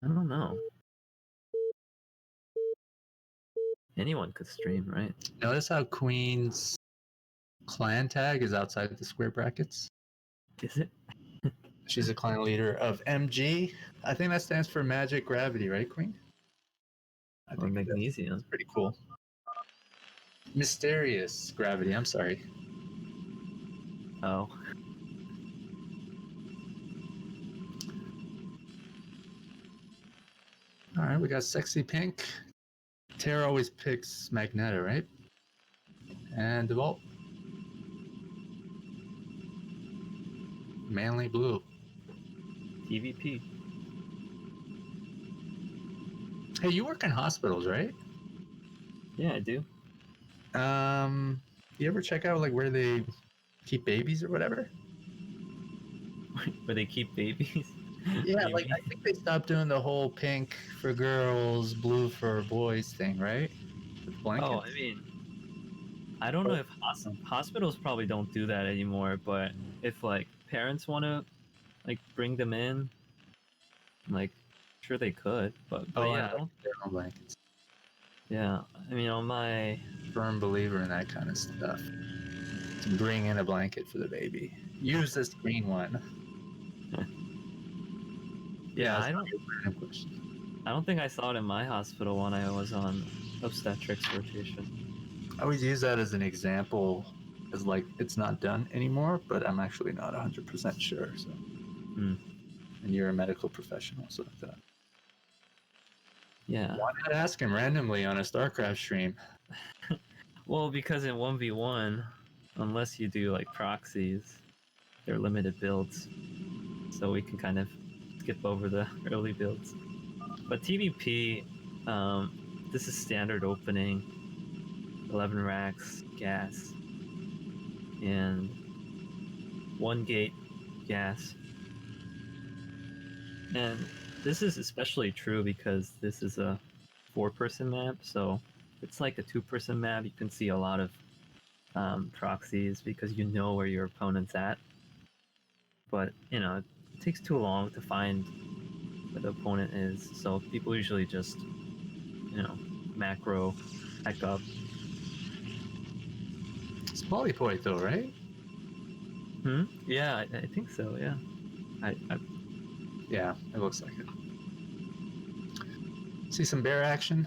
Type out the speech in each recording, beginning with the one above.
I don't know. Anyone could stream, right? Notice how Queen's clan tag is outside the square brackets? Is it? She's a clan leader of MG. I think that stands for Magic Gravity, right, Queen? I Or think magnesium. that's pretty cool. Mysterious Gravity, I'm sorry. Oh. Alright, we got Sexy Pink. Tara always picks Magneto, right? And Dewalt. Manly Blue. TVP. Hey, you work in hospitals, right? Yeah, I do. You ever check out like where they keep babies or whatever? Where they keep babies? Yeah, like I think they stopped doing the whole pink for girls, blue for boys thing, right? With blankets. Oh, I mean, I don't know if hospitals probably don't do that anymore, but if like parents want to like bring them in, like sure they could, but yeah, I don't. Their own blankets. Yeah, I mean, on my Firm believer in that kind of stuff. To bring in a blanket for the baby. Use this green one. yeah, I don't think I saw it in my hospital when I was on obstetrics rotation. I always use that as an example, as like it's not done anymore, but I'm actually not 100% sure. So, and you're a medical professional, so that. Yeah. Why not ask him randomly on a StarCraft stream? Well, because in 1v1, unless you do like proxies, they're limited builds, so we can kind of skip over the early builds. But TVP, this is standard opening, 11 racks, gas, and 1 gate gas. And this is especially true because this is a 4-person map, so it's like a 2-person map. You can see a lot of proxies because you know where your opponent's at. But, you know, it takes too long to find where the opponent is, so people usually just, you know, macro heck up. It's polypoid though, right? Yeah, I think so, yeah. Yeah, it looks like it. See some bear action?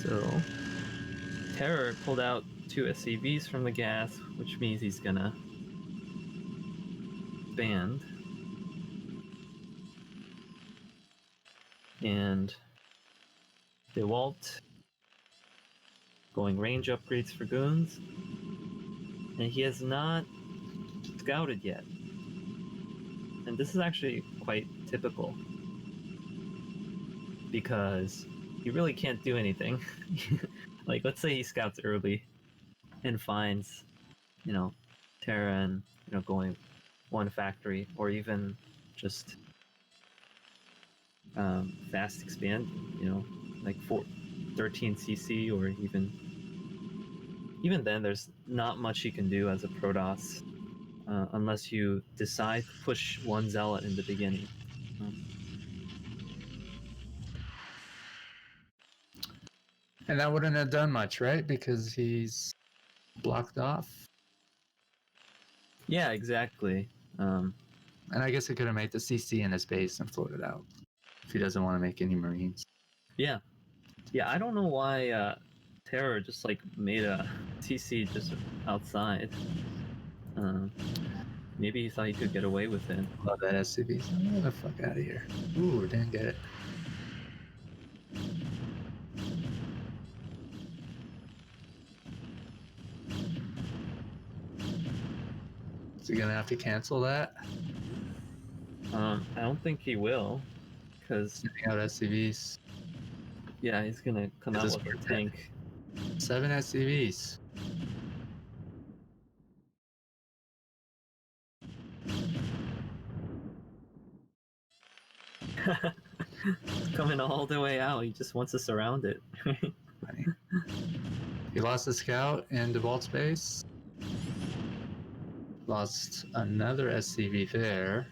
So, Terror pulled out 2 SCVs from the gas, which means he's gonna band. And Dewalt going range upgrades for goons. And he has not scouted yet. And this is actually quite typical, because he really can't do anything. Like, let's say he scouts early and finds, you know, Terra and, you know, going 1 factory, or even just fast expand, you know, like 13 CC, or even then there's not much you can do as a Protoss unless you decide to push 1 Zealot in the beginning. And that wouldn't have done much, right? Because he's blocked off. Yeah, exactly. And I guess he could have made the CC in his base and floated out if he doesn't want to make any Marines. Yeah, I don't know why Terror just like made a CC just outside. Maybe he thought he could get away with it. Love that SCV. Get the fuck out of here. Ooh, didn't get it. Is he gonna have to cancel that? I don't think he will, because Sending out SCVs. yeah, he's gonna come out with a tank. 7 SCVs. It's coming all the way out. He just wants to surround it. He lost the scout in Dewalt space. lost another SCV there.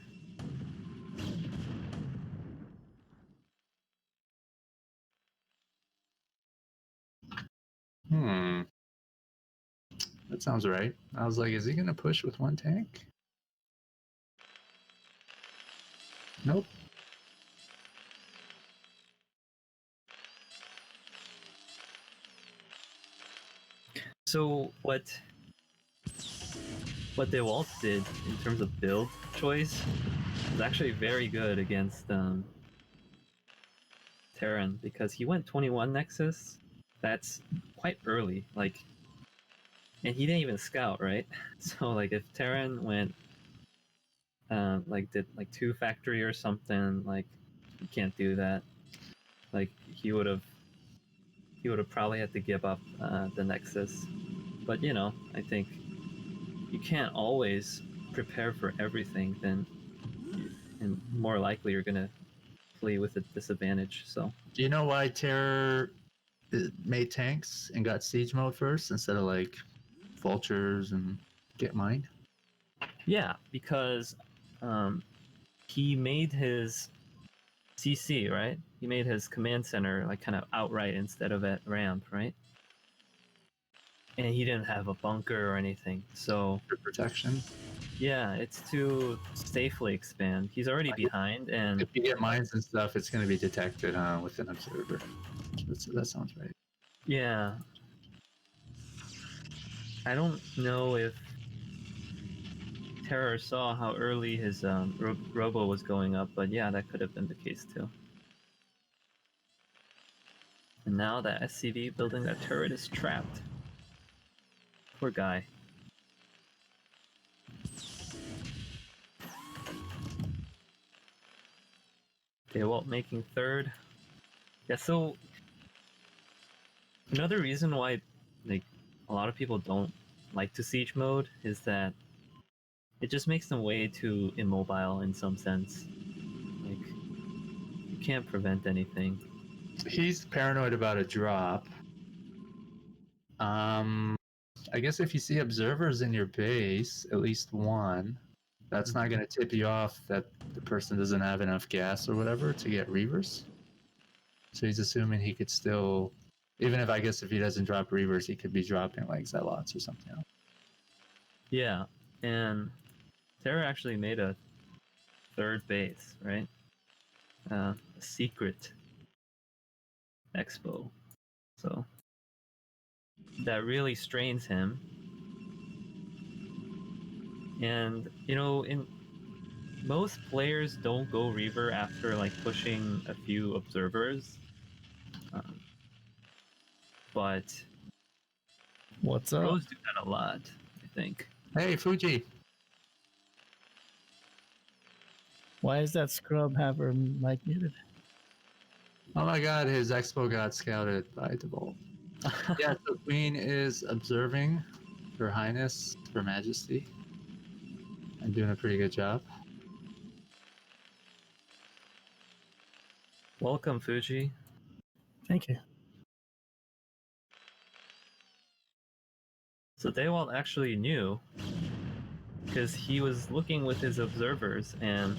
That sounds right. I was like, is he gonna push with one tank? Nope. So what Dewalt did in terms of build choice was actually very good against Terran, because he went 21 Nexus. That's quite early, like, and he didn't even scout, right? So like if Terran went like did like 2 factory or something, like you can't do that. Like he would have probably had to give up the Nexus. But you know, I think you can't always prepare for everything. Then, and more likely you're gonna play with a disadvantage. So. Do you know why Terror made tanks and got siege mode first instead of like vultures and get mined? Yeah, because he made his CC, right? He made his command center like kind of outright instead of at ramp, right? And he didn't have a bunker or anything, so For protection. yeah, it's to safely expand. He's already behind, and If you get mines and stuff, it's going to be detected with an observer. That sounds right. yeah, I don't know if Terror saw how early his robo was going up, but yeah, that could have been the case too. And now that SCV building that turret is trapped. Poor guy. Dewalt making third. Yeah, so another reason why like a lot of people don't like to siege mode is that it just makes them way too immobile in some sense. Like you can't prevent anything. He's paranoid about a drop. I guess if you see observers in your base, at least one, that's not going to tip you off that the person doesn't have enough gas or whatever to get reavers. So he's assuming he could still, even if I guess if he doesn't drop reavers, he could be dropping like zealots or something else. Yeah, and Terra actually made a third base, right? A secret expo. So that really strains him. And you know, in most players don't go Reaver after like pushing a few observers. But What's up? pros do that a lot, I think. Hey, Fuji. Why is that scrub have her mic muted? Oh my god, his expo got scouted by Dewalt. Yeah, so Queen is observing Her Highness, Her Majesty, and doing a pretty good job. Welcome, Fuji. Thank you. So Dewalt actually knew, because he was looking with his observers and,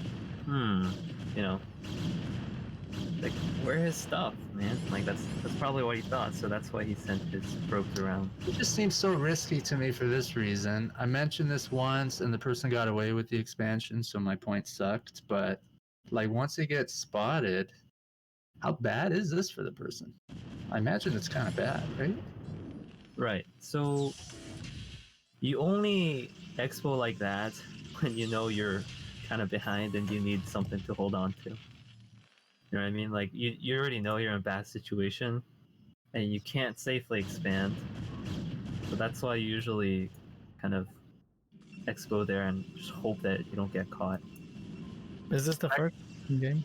you know, like, where his stuff, man? Like, that's probably what he thought, so that's why he sent his probes around. It just seems so risky to me for this reason. I mentioned this once, and the person got away with the expansion, so my point sucked. But like, once it gets spotted, how bad is this for the person? I imagine it's kind of bad, right? Right. So you only expo like that when you know you're kind of behind and you need something to hold on to. You know what I mean? Like, you already know you're in a bad situation and you can't safely expand. So that's why you usually kind of expo there and just hope that you don't get caught. Is this the first game?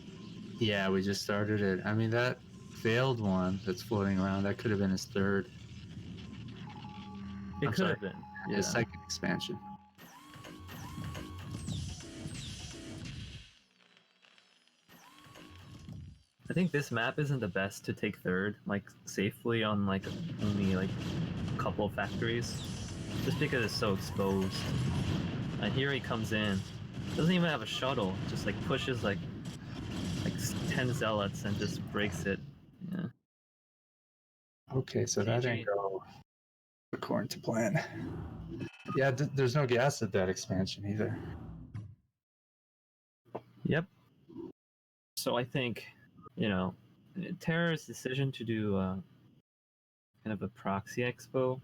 Yeah, we just started it. I mean, that failed one that's floating around, that could have been his third. It I'm could sorry, have been. Yeah. his second expansion. I think this map isn't the best to take third, like, safely on, like, only, like, a couple factories. Just because it's so exposed. Here he comes in. Doesn't even have a shuttle. Just like pushes like 10 zealots and just breaks it. Yeah. Okay, so that didn't GG. go according to plan. Yeah, there's no gas at that expansion either. Yep. So I think, Terra's decision to do kind of a proxy expo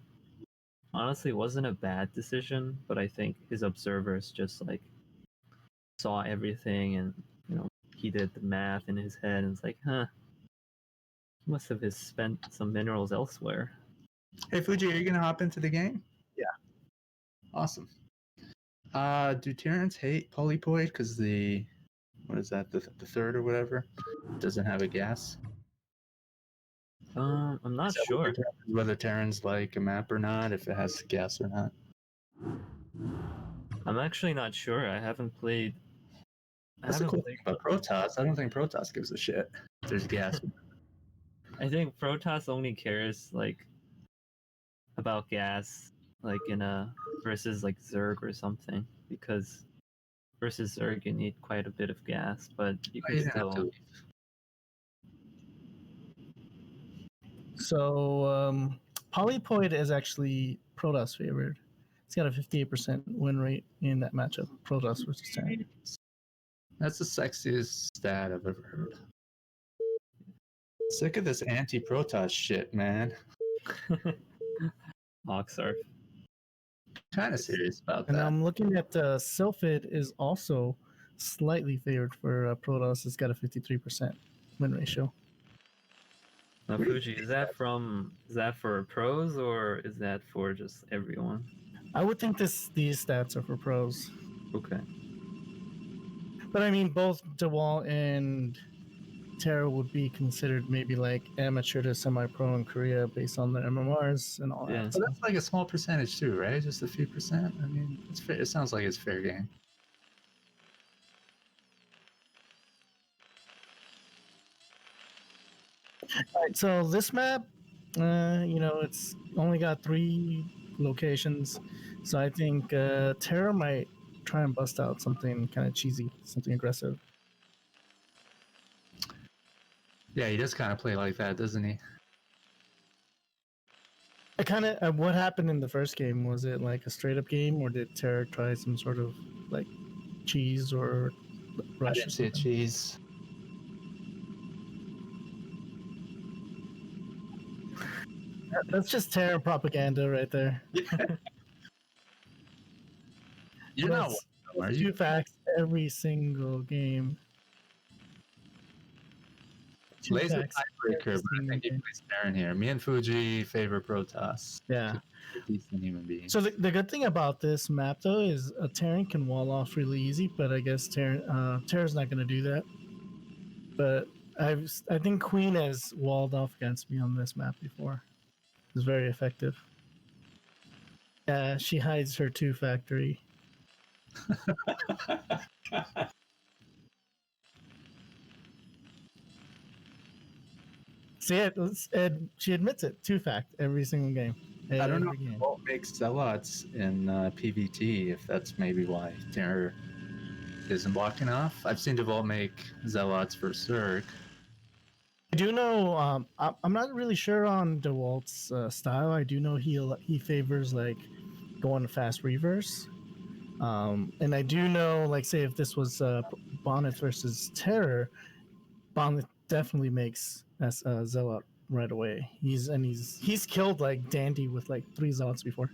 honestly wasn't a bad decision, but I think his observers just like saw everything and he did the math in his head and it's like, he must have spent some minerals elsewhere. Hey Fuji, are you gonna hop into the game? Yeah. Awesome. Do Terrans hate polypoid because what is that, the third or whatever, doesn't have a gas? I'm not sure. Whether Terrans like a map or not, if it has gas or not. I'm actually not sure. I haven't played. That's the cool thing about Protoss. I don't think Protoss gives a shit if there's gas. I think Protoss only cares like about gas, like in a versus like Zerg or something, because versus Zerg you need quite a bit of gas, but you can still. So Polypoid is actually Protoss favored. It's got a 58% win rate in that matchup, Protoss versus Terran. That's the sexiest stat I've ever heard. Sick of this anti-Protoss shit, man. Oxarf. Kind of serious about And that. I'm looking at Sylphid is also slightly favored for Protoss. It's got a 53% win ratio. Now, Fuji, is that for pros or is that for just everyone? I would think these stats are for pros. Okay. But I mean, both Dewalt and Terra would be considered maybe like amateur to semi-pro in Korea based on their MMRs and all Yeah. that. So that's like a small percentage too, right? Just a few percent. I mean, it's fair. It sounds like it's fair game. All right, so this map, it's only got 3 locations, so I think Terra might try and bust out something kind of cheesy, something aggressive. Yeah, he does kind of play like that, doesn't he? I kind of what happened in the first game, was it like a straight up game, or did Terra try some sort of like cheese or rush? I didn't see a cheese. That's just Terra propaganda right there. You're not one, are you? 2 facts every single game. Blaze the tiebreaker, but I think he plays Terran here. Me and Fuji favor Protoss. Yeah. Decent human beings. So the good thing about this map though is a Terran can wall off really easy, but I guess Terra's not going to do that. But I think Queen has walled off against me on this map before. It's very effective. Yeah, she hides her 2 factory. See it? She admits it. 2 fact every single game. I don't know if Dewalt makes zealots in PvT, if that's maybe why Terror isn't blocking off. I've seen Dewalt make zealots for Zerg. I do know. I'm not really sure on Dewalt's style. I do know he favors like going fast reverse. And I do know, like, say if this was Bonnet versus Terror, Bonnet definitely makes as Zealot right away. He's killed like Dandy with like 3 Zealots before.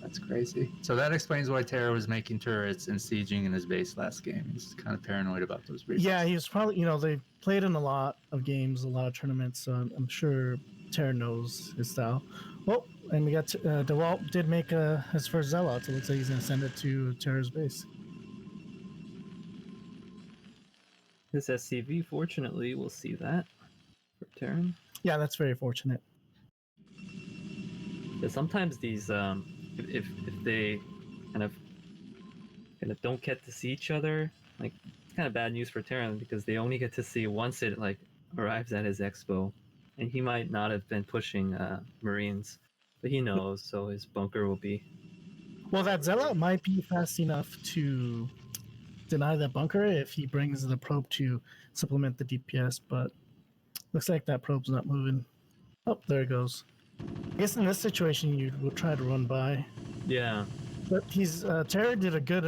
That's crazy. So that explains why Terror was making turrets and sieging in his base last game. He's kind of paranoid about those reverses. Yeah, he was probably, they played in a lot of games, a lot of tournaments, so I'm sure Terror knows his style. Well, and we got Dewalt did make his first Zealot, so it looks like he's going to send it to Terror's base. This SCV, fortunately, we'll see that for Terran. Yeah, that's very fortunate. Yeah, sometimes these, if they kind of don't get to see each other, like it's kind of bad news for Terran because they only get to see once it like arrives at his expo, and he might not have been pushing Marines, but he knows, so his bunker will be Well, that Zealot might be fast enough to deny that bunker if he brings the probe to supplement the DPS, but looks like that probe's not moving. Oh, there it goes. I guess in this situation you will try to run by. Yeah, But he's Terra did a good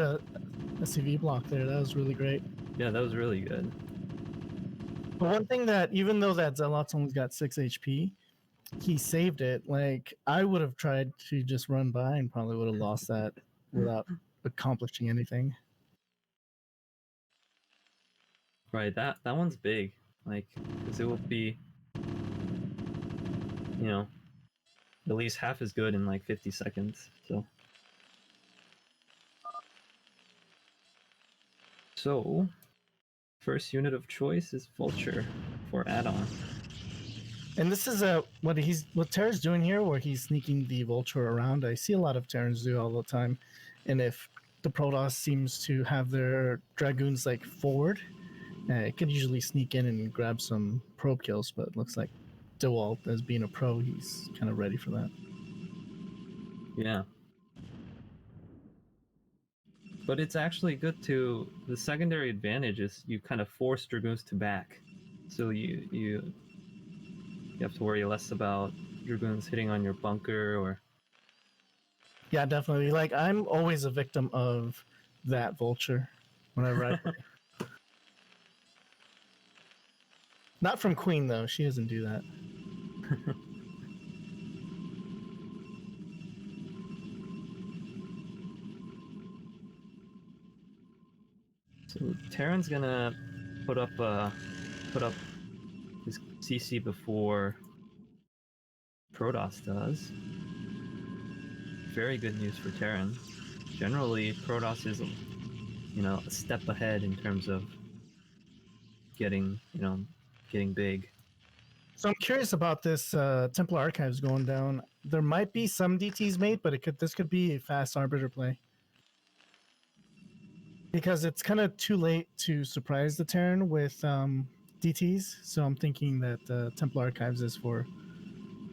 SCV block there. That was really great. yeah, that was really good. But one thing that even though that Zealot's only got 6 HP, he saved it. Like I would have tried to just run by and probably would have lost that without accomplishing anything. Right, that one's big. Like, because it will be, you know, at least half as good in like 50 seconds. So, first unit of choice is Vulture for add-on. And this is what Terra's doing here, where he's sneaking the Vulture around. I see a lot of Terrans do all the time, and if the Protoss seems to have their Dragoons like forward, it could usually sneak in and grab some probe kills. But it looks like Dewalt, as being a pro, he's kind of ready for that. Yeah. But it's actually good to, the secondary advantage is you kind of force Dragoons to back. So you have to worry less about Dragoons hitting on your bunker or... Yeah, definitely. Like I'm always a victim of that Vulture whenever I play. Not from Queen though. She doesn't do that. So Terran's gonna put up his CC before Protoss does. Very good news for Terran. Generally, Protoss is, a step ahead in terms of getting big. So I'm curious about this Templar Archives going down. There might be some DTs made, but this could be a fast Arbiter play. Because it's kind of too late to surprise the Terran with DTs. So I'm thinking that Templar Archives is for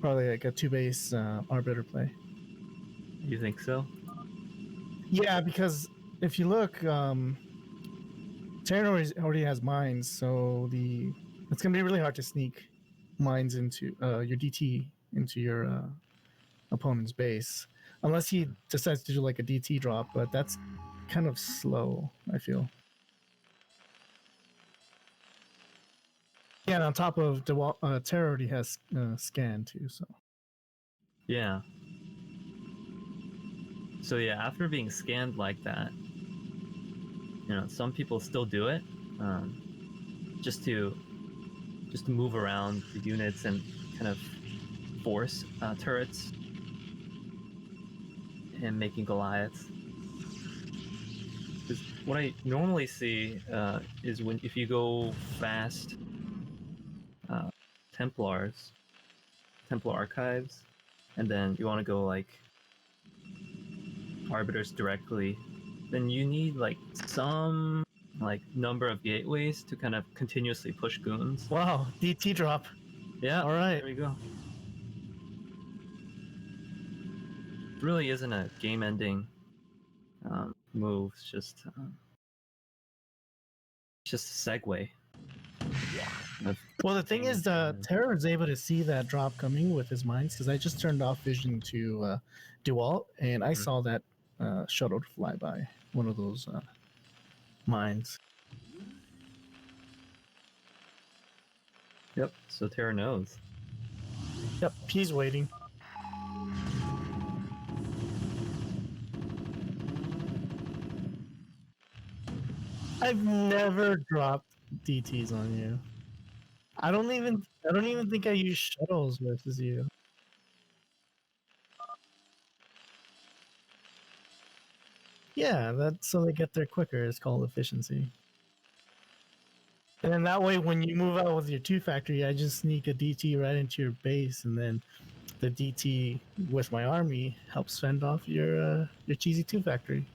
probably like a 2-base Arbiter play. You think so? Yeah, because if you look, Terran already has mines, so it's gonna be really hard to sneak mines into your DT into your opponent's base, unless he decides to do like a DT drop. But that's kind of slow, I feel. Yeah, and on top of Terra already has scan too, so. Yeah. So yeah, after being scanned like that, some people still do it, just to move around the units and kind of force turrets and making Goliaths. Because what I normally see is if you go fast Templar Archives, and then you want to go like Arbiters directly, then you need like some number of gateways to kind of continuously push goons. Wow, DT drop. Yeah, All right. there we go. It really isn't a game-ending move. It's just a segue. Well, the thing is, Terra is able to see that drop coming with his mines, because I just turned off vision to Dewalt, and I saw that shuttle fly by one of those mines. Yep. So Terra knows. Yep, he's waiting. I've never dropped DTs on you. I don't even think I use shuttles versus you. Yeah, that's so they get there quicker. It's called efficiency. And then that way, when you move out with your 2 factory, I just sneak a DT right into your base, and then the DT with my army helps fend off your cheesy 2 factory.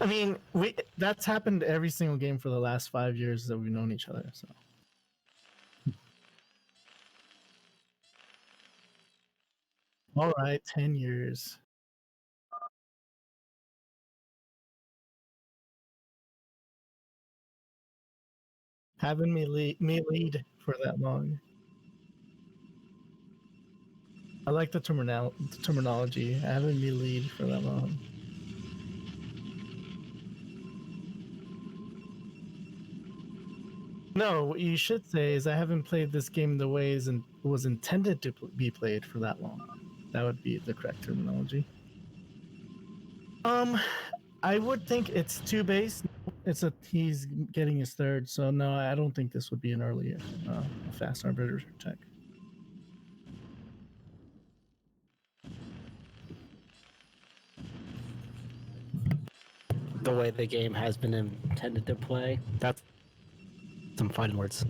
And mean, that's happened every single game for the last 5 years that we've known each other. So. All right, 10 years. Having me lead for that long. I like the terminology. Having me lead for that long. No, what you should say is I haven't played this game the way it was intended to be played for that long. That would be the correct terminology. I would think it's 2 base. He's getting his third, so no, I don't think this would be an early fast arbiter tech. The way the game has been intended to play. That's some fine words.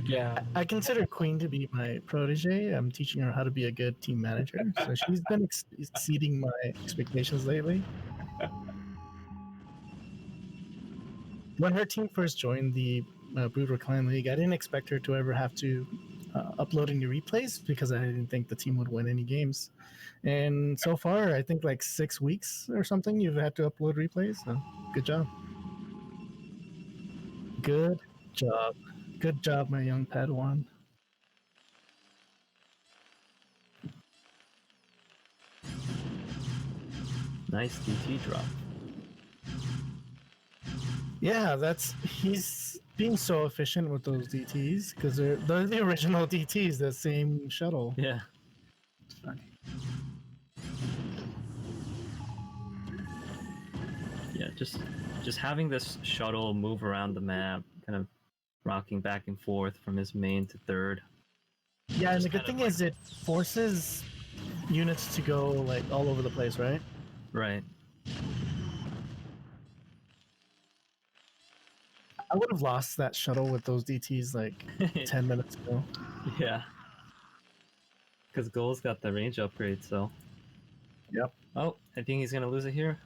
Yeah. I consider Queen to be my protege. I'm teaching her how to be a good team manager. So she's been exceeding my expectations lately. When her team first joined the Brood Clan League, I didn't expect her to ever have to upload any replays because I didn't think the team would win any games. And so far, I think like 6 weeks or something, you've had to upload replays. So good job. Good job. Good job, my young Padawan. Nice DT drop. Yeah, he's being so efficient with those DTs because they're the original DTs, the same shuttle. Yeah. It's funny. Yeah, just having this shuttle move around the map, kind of rocking back and forth from his main to third. Yeah, and Just the good kind of thing is it forces units to go like all over the place, right? Right. I would have lost that shuttle with those DTs like 10 minutes ago. Yeah. Because Goal's got the range upgrade, so. Yep. Oh, I think he's gonna lose it here.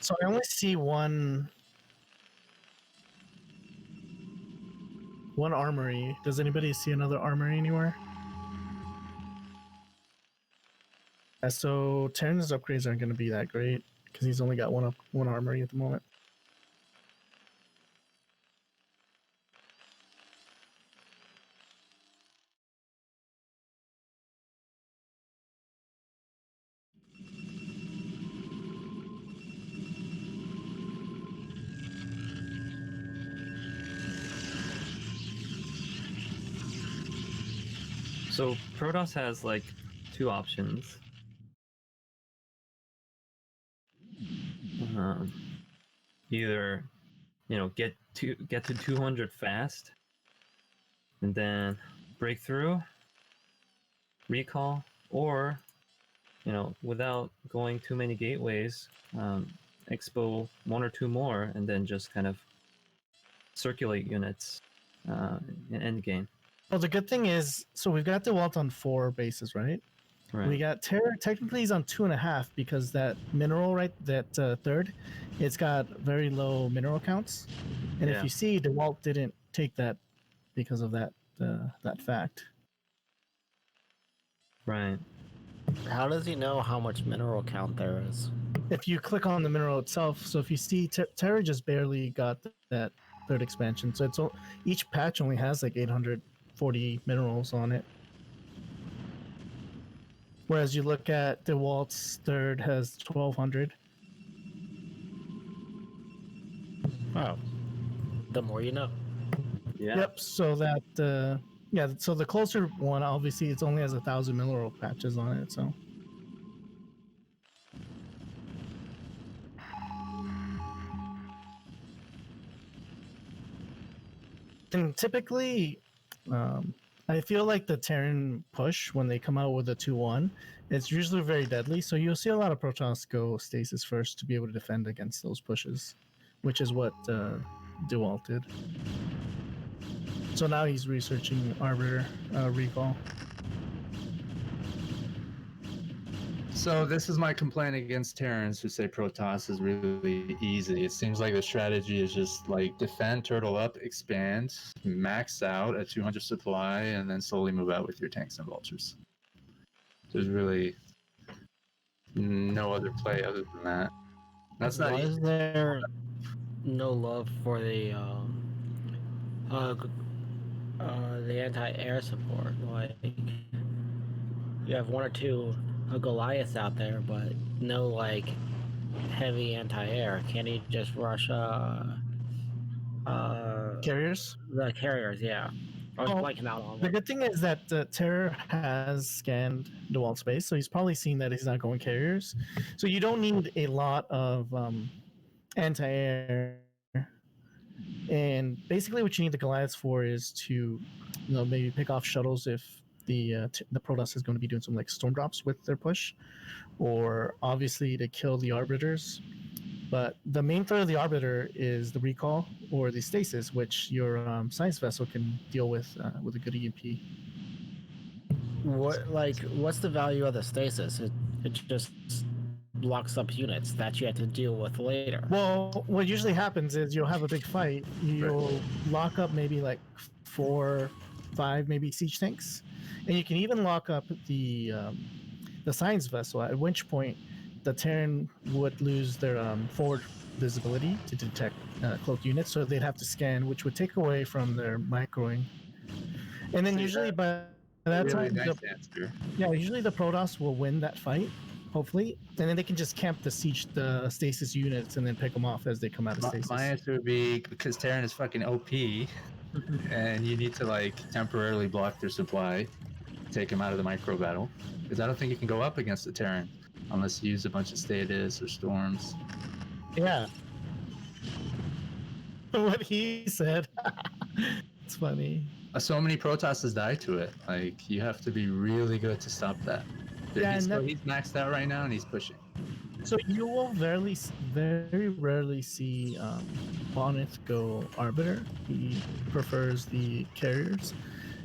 So I only see one armory. Does anybody see another armory anywhere? So Terran's upgrades aren't going to be that great because he's only got one armory at the moment. So Protoss has like 2 options. Either, get to 200 fast, and then break through, recall, or without going too many gateways, expo 1 or 2 more, and then just kind of circulate units in end game. Well, the good thing is, so we've got Dewalt on 4 bases, right? Right. We got Terra. Technically, he's on 2.5 because that mineral, right? That third, it's got very low mineral counts, and if Yeah. you see, Dewalt didn't take that because of that fact. Right. How does he know how much mineral count there is? If you click on the mineral itself, so if you see Terra just barely got that third expansion, so each patch only has like 840 minerals on it. Whereas you look at DeWalt's third has 1200. Oh, the more you know. Yeah. Yep. So that so the closer one obviously it's only has 1,000 mineral patches on it. So And typically, I feel like the Terran push when they come out with a 2-1, it's usually very deadly. So you'll see a lot of Protoss go stasis first to be able to defend against those pushes, which is what Dewalt did. So now he's researching Arbiter recall. So this is my complaint against Terrans who say Protoss is really easy. It seems like the strategy is just like defend, turtle up, expand, max out at 200 supply, and then slowly move out with your tanks and vultures. There's really no other play other than that. That's not Why easy. is there no love for uh, the anti-air support? Like, you have one or two Goliaths out there, but no like heavy anti-air. Can't he just rush Carriers. the carriers? Yeah, I was Oh, blanking out on the what. good thing is that Terror has scanned Dewalt space, so he's probably seen that he's not going carriers. So you don't need a lot of anti-air. And basically, what you need the Goliaths for is to, maybe pick off shuttles if the Protoss is going to be doing some like storm drops with their push, or obviously to kill the arbiters. But the main threat of the arbiter is the recall or the stasis, which your science vessel can deal with a good EMP. What's the value of the stasis? It just blocks up units that you have to deal with later. Well, what usually happens is you'll have a big fight. You'll lock up maybe like 4, 5, maybe siege tanks, and you can even lock up the science vessel. At which point, the Terran would lose their forward visibility to detect cloaked units, so they'd have to scan, which would take away from their microing. And then usually by that Really time, nice answer. usually the Protoss will win that fight, hopefully, and then they can just camp the stasis units and then pick them off as they come out of stasis. My answer would be because Terran is fucking OP, and you need to like temporarily block their supply, take them out of the micro battle. Because I don't think you can go up against the Terran unless you use a bunch of status or storms. Yeah. What he said. It's funny. So many Protosses die to it. Like you have to be really good to stop that. Yeah, he's and he's maxed out right now, and he's pushing. So you will very rarely see Bonnet go Arbiter. He prefers the carriers,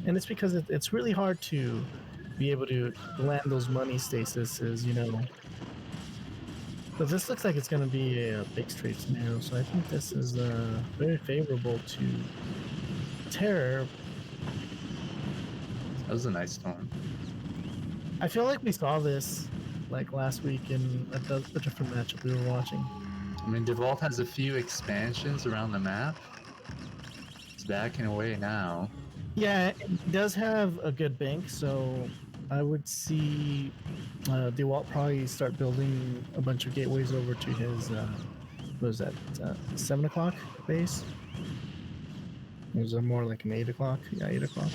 and it's because it's really hard to be able to land those money stasises, But this looks like it's going to be a big straight scenario, so I think this is very favorable to Terror. That was a nice storm. I feel like we saw this like last week in a different matchup we were watching. I mean, Dewalt has a few expansions around the map. It's backing away now. Yeah, it does have a good bank, so I would see Dewalt probably start building a bunch of gateways over to his, what was that, 7 o'clock base? Or was it more like an 8 o'clock? Yeah, 8 o'clock.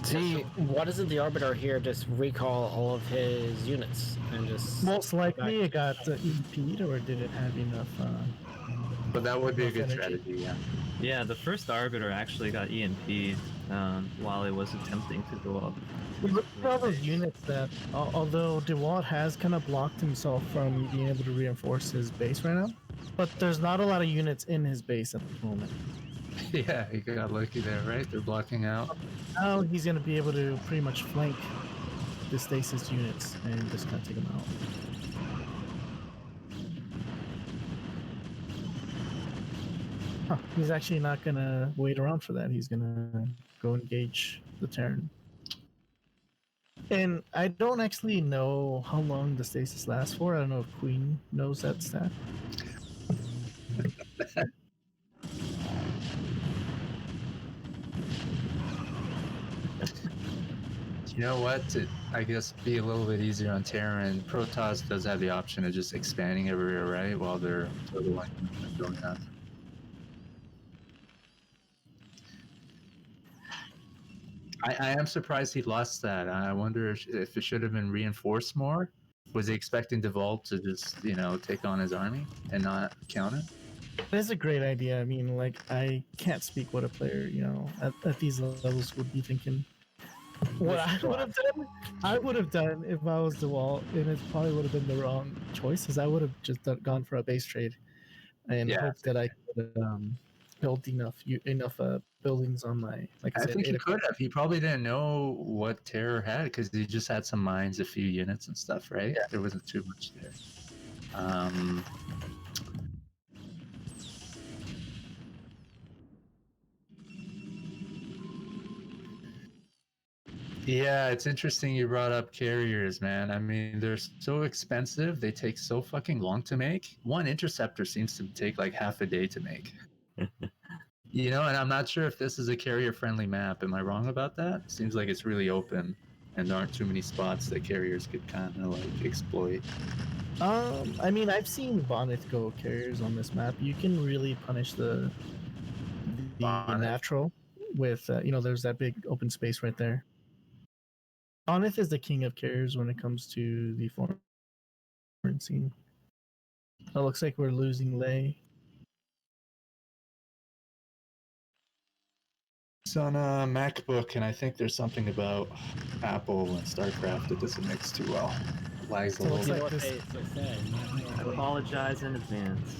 See, why doesn't the Arbiter here just recall all of his units and just... Most likely it got EP'd, or did it have enough... But that would be a enough good energy? strategy, yeah. Yeah, the first Arbiter actually got EMP'd while it was attempting to go up. Look at all those units that, although Dewalt has kind of blocked himself from being able to reinforce his base right now, but there's not a lot of units in his base at the moment. Yeah, he got lucky there, right? They're blocking out. Now he's going to be able to pretty much flank the stasis units and just kind of take them out. Huh, he's actually not going to wait around for that. He's going to go engage the Terran. And I don't actually know how long the stasis lasts for. I don't know if Queen knows that stat. You know what? To, I guess, be a little bit easier on Terran, Protoss does have the option of just expanding everywhere, right? While they're totally going up. I am surprised he lost that. I wonder if it should have been reinforced more. Was he expecting Dewalt to just, take on his army and not count it? That's a great idea. I mean, like, I can't speak what a player, at these levels would be thinking. What I would have done if I was Dewalt, and it probably would have been the wrong choice, is I would have just gone for a base trade and Yeah, hoped that I could build enough buildings on my, like I I said, think he 8 could have. He probably didn't know what Terror had because he just had some mines, a few units and stuff, right? Yeah. There wasn't too much there. Yeah, it's interesting you brought up carriers, man. I mean, they're so expensive. They take so fucking long to make. One interceptor seems to take like half a day to make. And I'm not sure if this is a carrier-friendly map. Am I wrong about that? Seems like it's really open, and there aren't too many spots that carriers could kind of like exploit. I mean, I've seen Bonnet go carriers on this map. You can really punish the Bonnet? natural with, there's that big open space right there. Bonnet is the king of carriers when it comes to the foreign scene. It looks like we're losing Lei. It's on a MacBook, and I think there's something about Apple and StarCraft that doesn't mix too well. It lags a So little it's You bit. know like what this. they say. I apologize in advance.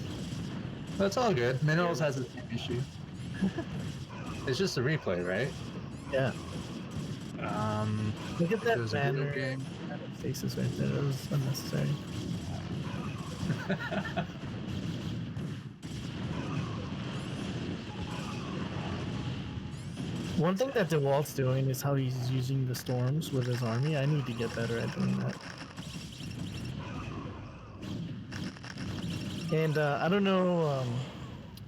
That's all good. Minerals has the same issue. It's just a replay, right? Yeah. Look at If that it was a video banner game. faces right there. That was unnecessary. One thing that Dewalt's doing is how he's using the storms with his army. I need to get better at doing that. And I don't know,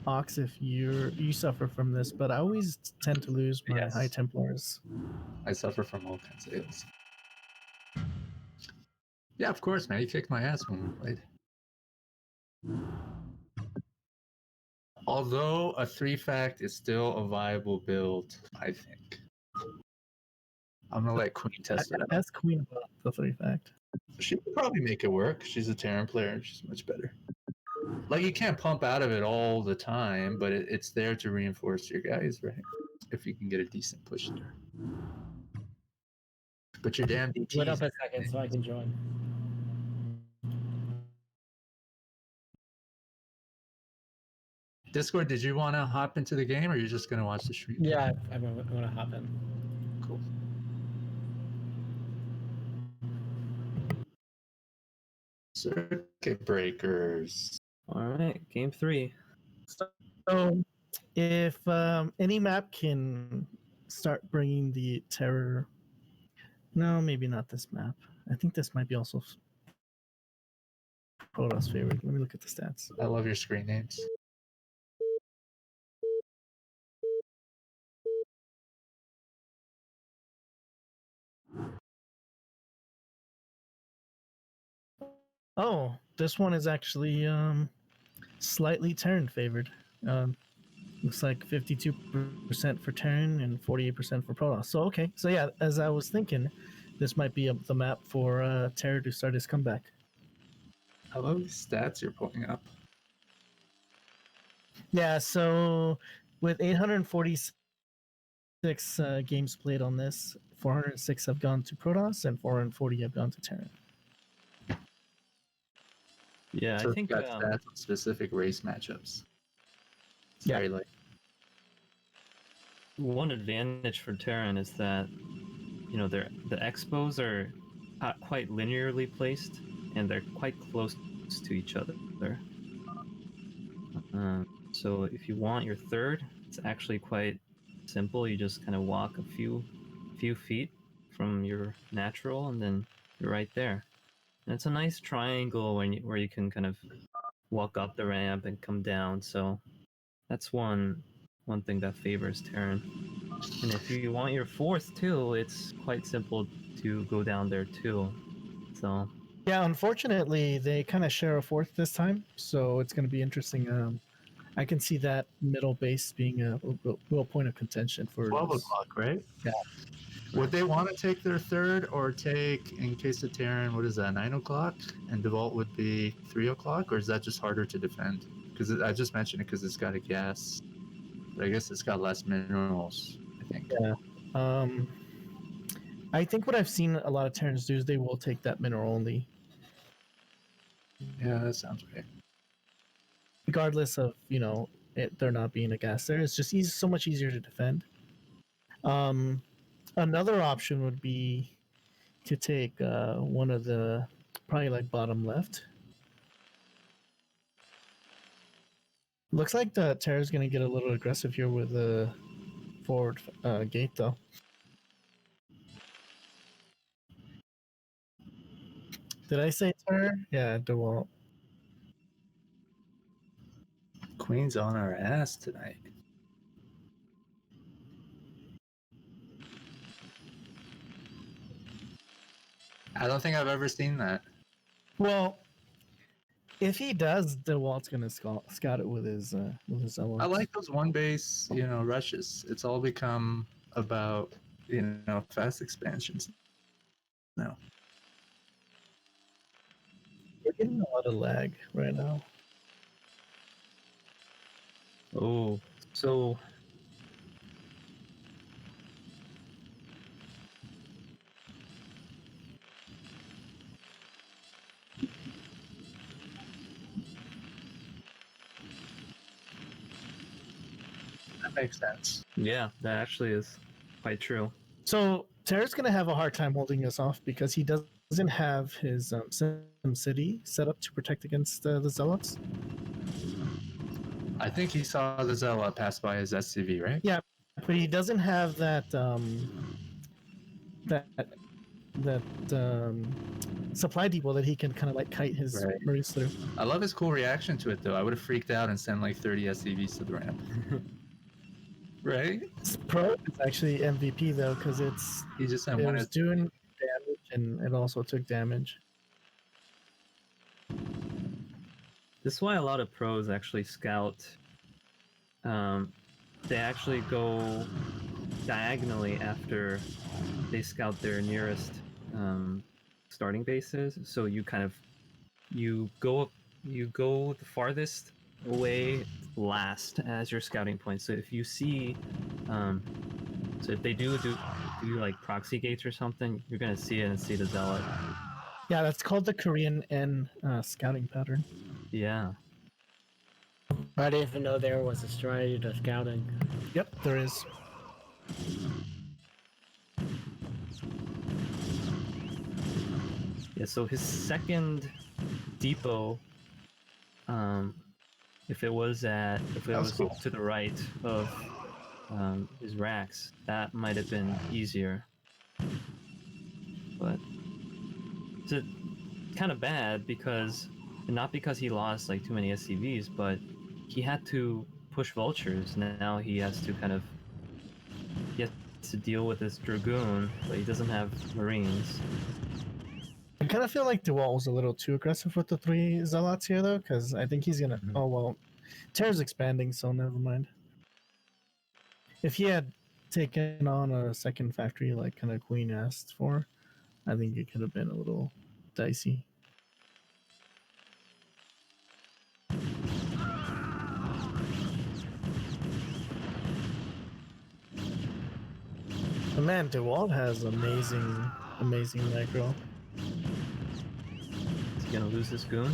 Ox, if you suffer from this, but I always tend to lose my Yes. High Templars. I suffer from all kinds of ills. Yeah, of course, man. You kicked my ass when we played. Although a 3-fact is still a viable build, I think. I'm gonna let Queen test it out. That's Queen about the 3-fact. She could probably make it work. She's a Terran player and she's much better. Like, you can't pump out of it all the time, but it's there to reinforce your guys, right? If you can get a decent push there. But your damn DT. Wait up a second so I can join. Discord, did you want to hop into the game or you're just going to watch the stream? Yeah, I'm gonna hop in. Cool. Circuit breakers. All right, game 3. So, if any map can start bringing the terror, no, maybe not this map. I think this might be also Protoss favorite. Let me look at the stats. I love your screen names. Oh, this one is actually slightly Terran favored. Looks like 52% for Terran and 48% for Protoss. So okay, so yeah, as I was thinking, this might be the map for Terror to start his comeback. I love the stats you're pulling up. Yeah, so with 846 games played on this, 406 have gone to Protoss and 440 have gone to Terran. Yeah, So I think got stats on specific race matchups. It's Yeah. very like one advantage for Terran is that the expos are not quite linearly placed and they're quite close to each other. So if you want your third, it's actually quite simple. You just kind of walk a few feet from your natural, and then you're right there. And it's a nice triangle where you can kind of walk up the ramp and come down. So that's one thing that favors Terran. And if you want your fourth too, it's quite simple to go down there too. So Yeah, unfortunately, they kind of share a fourth this time, so it's going to be interesting. I can see that middle base being a real point of contention for 12 this. o'clock, right? Yeah. Would they want to take their third or take, in case of Terran, what is that, 9 o'clock? And Dewalt would be 3 o'clock? Or is that just harder to defend? Because I just mentioned it because it's got a gas, but I guess it's got less minerals. I think. Yeah. I think what I've seen a lot of Terrans do is they will take that mineral only, Yeah, that sounds right. regardless of there not being a gas there. It's just so much easier to defend. Another option would be to take one of the probably like bottom left. Looks like the Terra's gonna get a little aggressive here with the forward gate though. Did I say Terra? Yeah, Dewalt. Queen's on our ass tonight. I don't think I've ever seen that. Well, if he does, Dewalt's gonna scout it with his I elements. like those one base, rushes. It's all become about, fast expansions now. We're getting a lot of lag right now. Oh, so That makes sense. yeah, that actually is quite true. So Terra's gonna have a hard time holding us off because he doesn't have his Sim City set up to protect against the zealots. I think he saw the Zealot pass by his SCV, right? Yeah, but he doesn't have that that supply depot that he can kind of like kite his Right. Marines through. I love his cool reaction to it, though. I would have freaked out and sent like 30 SCVs to the ramp. Right? It's pro is actually MVP though because He just sent it one. was doing damage and it also took damage. This is why a lot of pros actually scout. They actually go diagonally after they scout their nearest starting bases. So you kind of you go the farthest away last as your scouting point. So if you see, so if they do like proxy gates or something, you're gonna see it and see the zealot. Yeah, that's called the Korean N scouting pattern. Yeah. I didn't even know there was a strategy to scouting. Yep, there is. Yeah, so his second depot, if it was cool. to the right of his racks, that might have been easier. But it's kind of bad because not because he lost like too many SCVs, but he had to push vultures. Now he has to deal with this dragoon, but he doesn't have marines. I kind of feel like Dewalt was a little too aggressive with the 3 zealots here though, because I think he's gonna. Oh well, Terra's expanding, so never mind. If he had taken on a second factory like kind of Queen asked for, I think it could have been a little dicey. But man, Dewalt has amazing micro. Is he gonna lose this goon?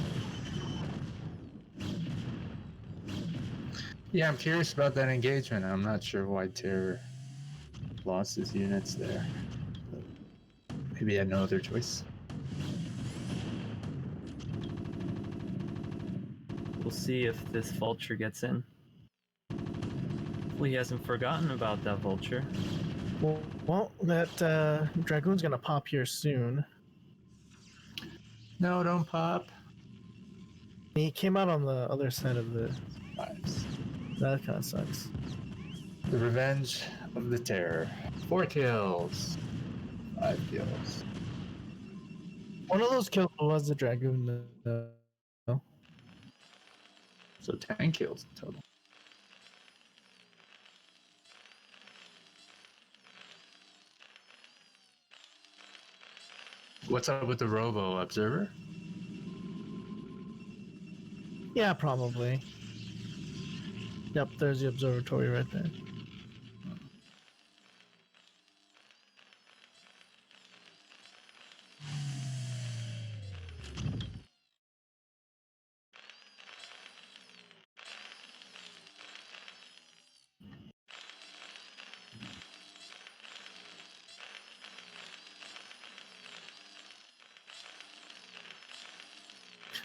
Yeah, I'm curious about that engagement. I'm not sure why Terror lost his units there. But maybe he had no other choice. We'll see if this vulture gets in. Hopefully he hasn't forgotten about that vulture. Well, that dragoon's gonna pop here soon. No, don't pop. He came out on the other side of the. Fives. That kind of sucks. The Revenge of the Terror. 4 kills. 5 kills. One of those kills was the dragoon. So 10 kills in total. What's up with the Robo Observer? Yeah, probably. Yep, there's the observatory right there.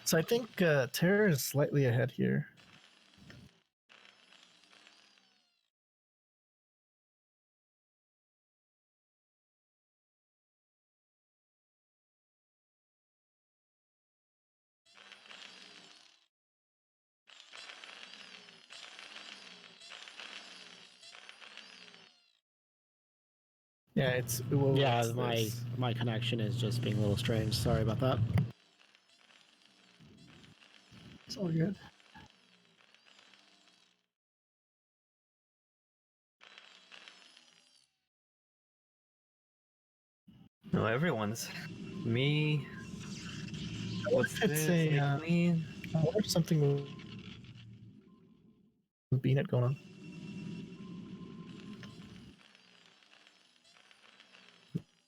So I think Terra is slightly ahead here. Yeah, it's well, Yeah, it's this. my connection is just being a little strange. Sorry about that. It's all good. No, everyone's. Me. What's It's this? a McLean? I wonder if something with BNet going on.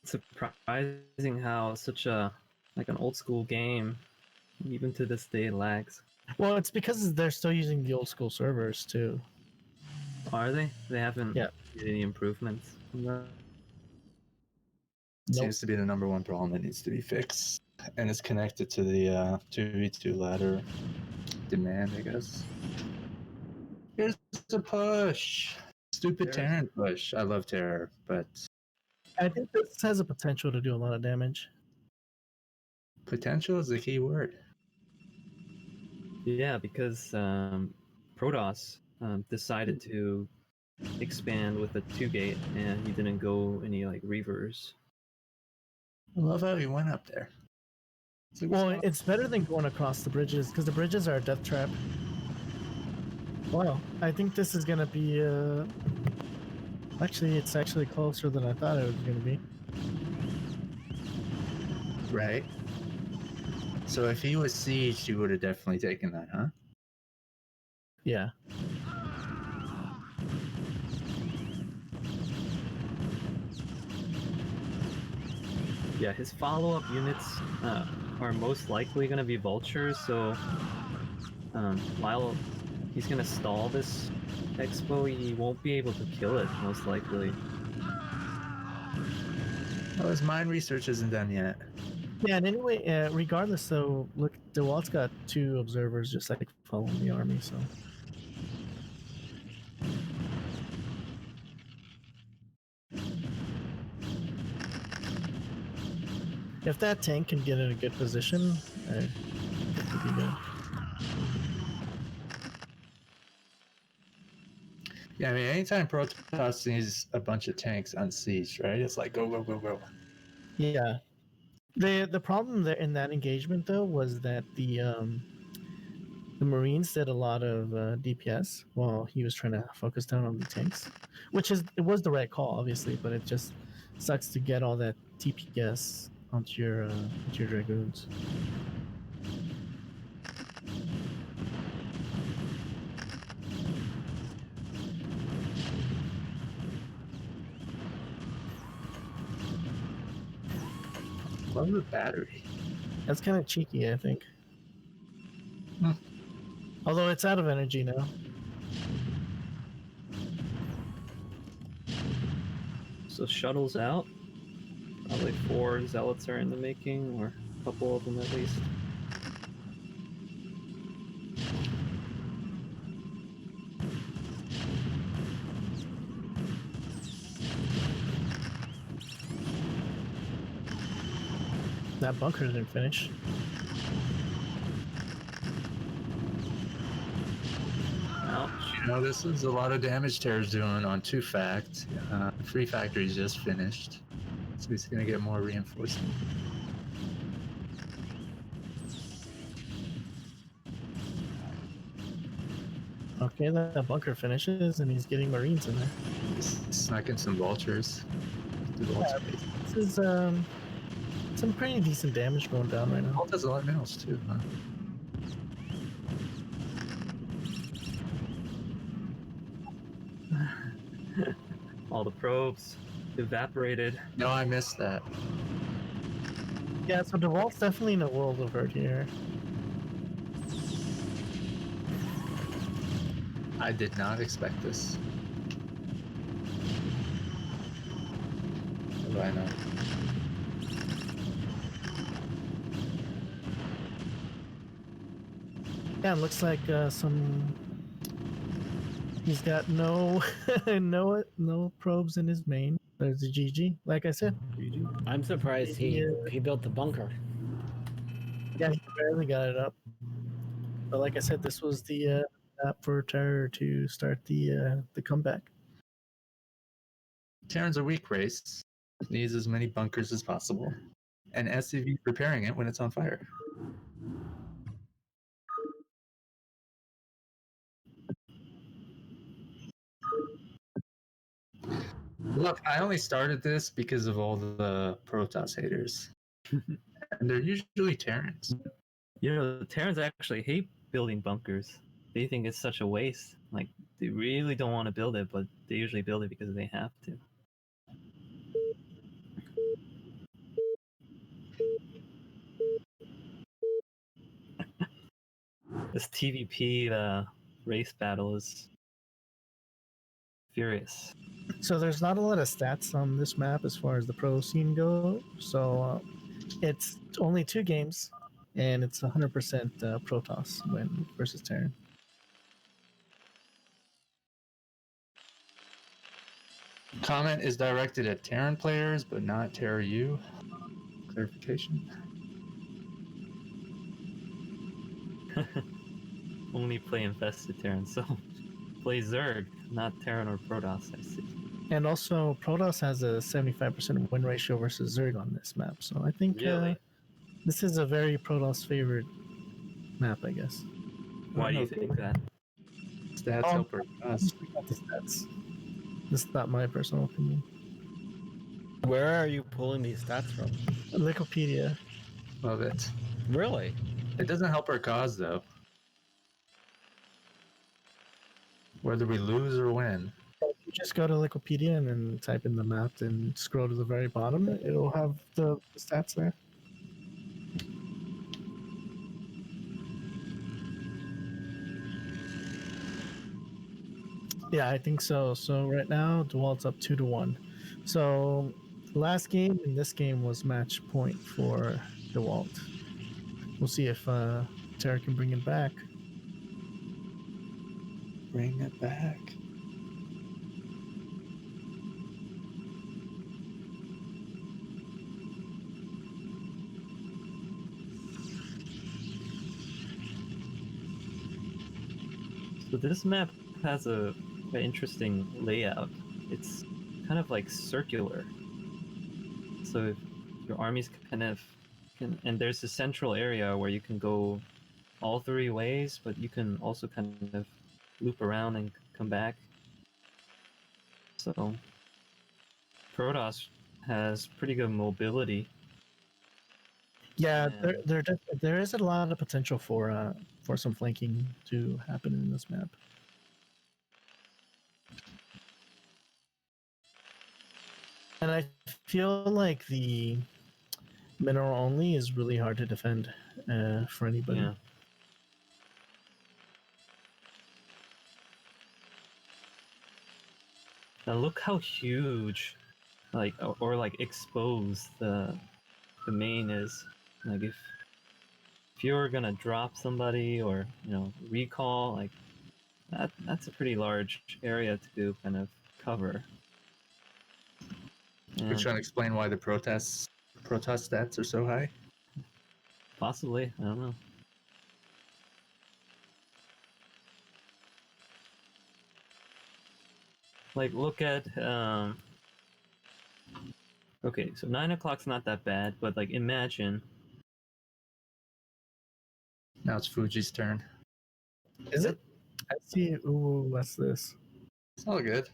It's surprising how such a like an old school game, even to this day, lags. Well, it's because they're still using the old school servers too. Are they? They haven't Yeah. made any improvements on that. Nope. Seems to be the number one problem that needs to be fixed, and it's connected to the 2v2 ladder demand, I guess. Here's a push. Stupid There's- Terran push. I love Terror, but I think this has a potential to do a lot of damage. potential is the key word. Yeah, because Protoss decided to expand with a 2-gate, and he didn't go any like reavers. I love how he went up there. It's like, Well, it's better than going across the bridges because the bridges are a death trap. Wow, I think this is gonna be. Actually, it's actually closer than I thought it was gonna be. right. So if he was sieged, he would have definitely taken that, huh? Yeah. Yeah, his follow-up units are most likely going to be vultures, so while he's going to stall this expo, he won't be able to kill it, most likely. Well, his mine research isn't done yet. Yeah, and anyway, regardless, so look, Dewalt's got 2 observers just like following the army, so. If that tank can get in a good position, it could be good. Yeah, I mean, anytime Protoss sees a bunch of tanks on siege, right? It's like, go, go, go, go. Yeah. The problem there in that engagement though was that the Marines did a lot of DPS while he was trying to focus down on the tanks, which is it was the right call, obviously, but it just sucks to get all that TPS onto your dragoons. Love the battery. That's kind of cheeky, I think. Hmm. Although it's out of energy now. So shuttles out. Probably 4 zealots are in the making, or a couple of them at least. That bunker didn't finish. Ouch. You know, this is a lot of damage Terror's doing on 2 fact. 3 factories just finished. So he's going to get more reinforcement. Okay, that bunker finishes, and he's getting Marines in there. He's snuck in some vultures. This is some pretty decent damage going down right now. Vault has a lot of minerals too, huh? all the probes evaporated. No, I missed that. Yeah, so Dewalt's definitely in a world of hurt here. I did not expect this. What do I know? Yeah, it looks like he's got no no probes in his main. There's a GG. Like I said, I'm surprised he built the bunker. yeah, he barely got it up. But like I said, this was the map for Terror to start the comeback. Terran's a weak race. Needs as many bunkers as possible. And SCV repairing it when it's on fire. Look, I only started this because of all the Protoss haters. And they're usually Terrans. You know, the Terrans actually hate building bunkers. They think it's such a waste. Like, they really don't want to build it, but they usually build it because they have to. This TVP race battle is furious. So there's not a lot of stats on this map as far as the pro scene go. So it's only 2 games, and it's 100% Protoss win versus Terran. Comment is directed at Terran players, but not Terra U. Clarification. Only play infested Terran, so play Zerg, not Terran or Protoss, I see. And also, Protoss has a 75% win ratio versus Zerg on this map. So I think Really? this is a very Protoss favored map, I guess. Why do you think that? Stats Um, help her. Us. We got the stats. This is not my personal opinion. Where are you pulling these stats from? Wikipedia. Love it. Really? It doesn't help our cause, though. Whether we lose or win. If you just go to Wikipedia and then type in the map and scroll to the very bottom, it'll have the stats there. Yeah, I think so. So right now, Dewalt's up 2-1. So last game and this game was match point for Dewalt. We'll see if Terra can bring it back. Bring it back. So this map has a very interesting layout. It's kind of like circular. So if your armies kind of can, and there's a central area where you can go all 3 ways, but you can also kind of loop around and come back. So Protoss has pretty good mobility. Yeah, And there is a lot of potential for some flanking to happen in this map. And I feel like the mineral only is really hard to defend for anybody. yeah. Now look how huge, like or like exposed the main is. Like if you're gonna drop somebody or recall, like that's a pretty large area to kind of cover. We're And trying to explain why the Protoss stats are so high. possibly, I don't know. Like look at okay, so 9 o'clock's not that bad, but like imagine. Now it's Fuji's turn. Is it? I see. Ooh, what's this? It's all good.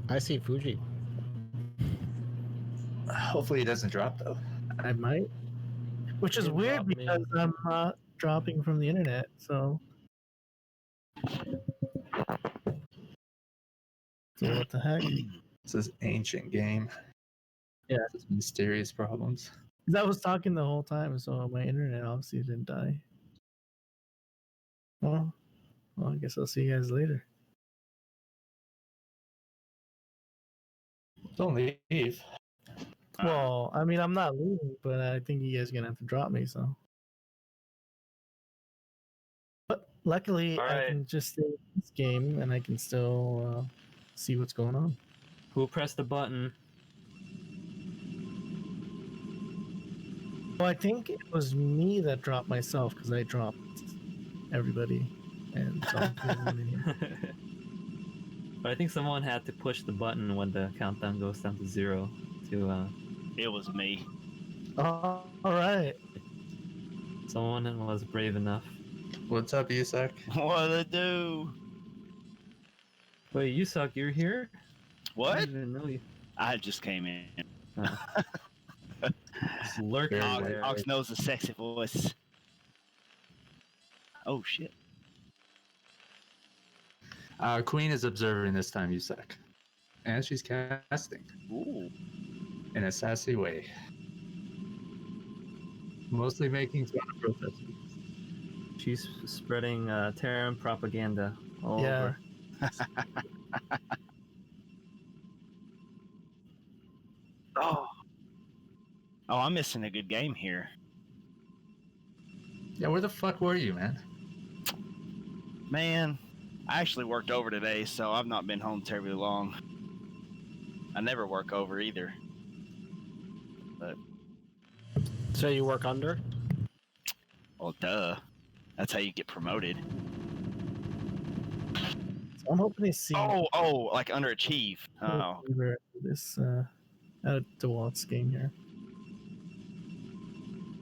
I see Fuji. Hopefully he doesn't drop, though. I might. Which is Didn't weird drop me. because I'm not dropping from the internet. So what the heck? It's this ancient game. Yeah. It's mysterious problems. 'Cause I was talking the whole time, so my internet obviously didn't die. Well, I guess I'll see you guys later. Don't leave. Well, I mean, I'm not leaving, but I think you guys are gonna have to drop me. So, but luckily, All I right. can just stay in this game and I can still see what's going on. Who pressed the button? Well, I think it was me that dropped myself because I dropped everybody, and so I'm the only one in here. But I think someone had to push the button when the countdown goes down to 0 to It was me. All right. someone was brave enough. What's up, Isak? What to do? Wait, you suck, you're here? I What? didn't even know you. I just came in. Just lurking Very there. Ox knows the sexy voice. Oh shit. Queen is observing this time, Isak. And she's casting Ooh. in a sassy way. Mostly making fun of protesters. She's spreading Terran propaganda all Yeah. over. Oh. Oh, I'm missing a good game here. Yeah, where the fuck were you, man? Man, I actually worked over today, so I've not been home terribly long. I never work over either. So you work under? Well, duh. That's how you get promoted. So I'm hoping to see Oh, like underachieve. Oh. this Dewalt's game here.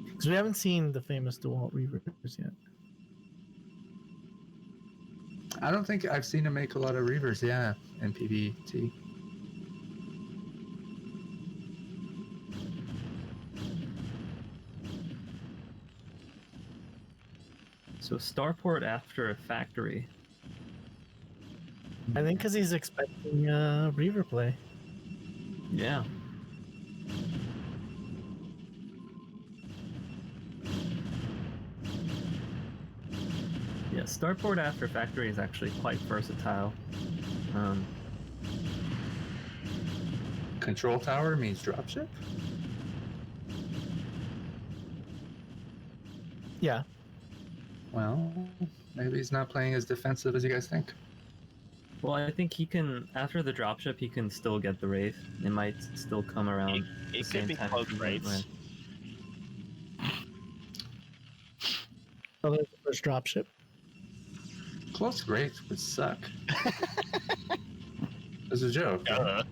Because we haven't seen the famous Dewalt Reavers yet. I don't think I've seen him make a lot of reavers, yeah, in PBT. So starport after a factory. I think because he's expecting Reaver play. Yeah. Yeah, starport after factory is actually quite versatile. Control tower means dropship? Yeah. Well, maybe he's not playing as defensive as you guys think. Well, I think he can, after the dropship, he can still get the Wraith. It might still come around the It same could be time cloak he went rates. So there's the first dropship. Close rates would suck. It's a joke. Duh.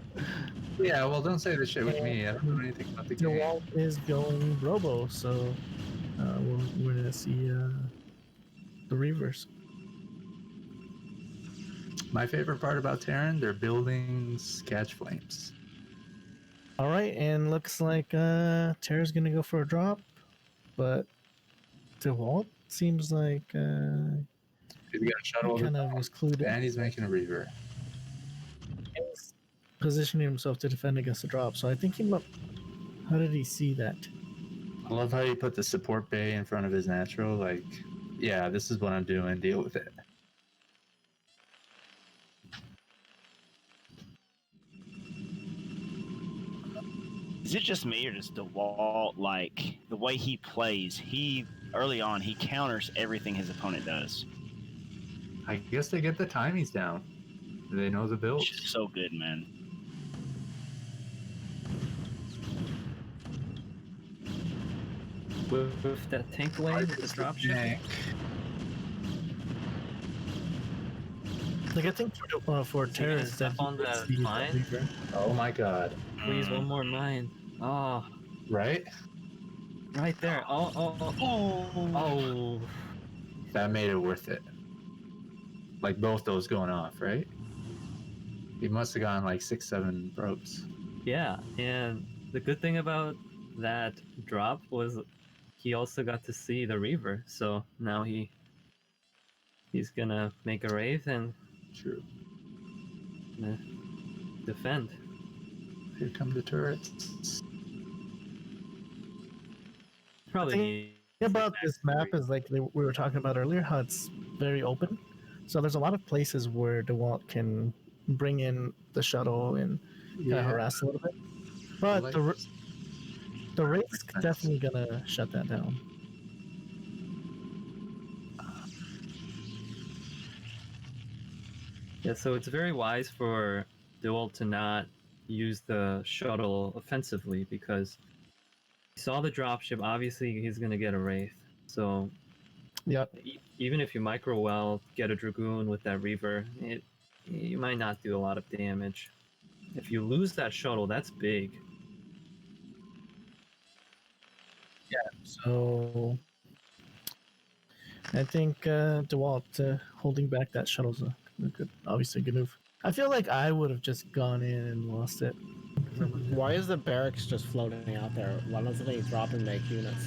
Yeah, well, don't say this shit with me. I don't know anything about the game. Dewalt is going Robo, so we're going to see the Reavers. My favorite part about Terran, their buildings catch flames. All right, and looks like Terra's going to go for a drop, but Dewalt seems like He's got a he shuttle kind of was clued in. and he's making a reaver. He's positioning himself to defend against the drop, so I think he might. How did he see that? I love how you put the support bay in front of his natural. Like, yeah, this is what I'm doing. Deal with it. Is it just me or does DeWalt, like, the way he plays, early on, he counters everything his opponent does. I guess they get the timings down. They know the It's builds. just so good, man. with that tank lane with the dropship. Tank. The good thing for Is he Terra gonna is that step on he the sees mine? Reaver. Oh my god. Please, one more mine. Oh, Right? right there. Oh. That made it worth it. Like both those going off, right? He must have gotten like 6-7 probes. Yeah, and the good thing about that drop was he also got to see the Reaver, so now he's gonna make a Wraith and True. defend. here come the turrets. Probably thing need about this map is like we were talking about earlier, how it's very open. So there's a lot of places where Dewalt can bring in the shuttle and kind of harass a little bit. But the raid's Makes sense. definitely gonna shut that down. Yeah, so it's very wise for Dewalt to not use the shuttle offensively because he saw the dropship. Obviously, he's going to get a Wraith. So Yep. even if you micro well, get a Dragoon with that Reaver, you might not do a lot of damage. If you lose that shuttle, that's big. So I think Dewalt holding back that shuttle's a good, obviously a good move. I feel like I would have just gone in and lost it. Why is the barracks just floating out there? Why doesn't he drop and make units?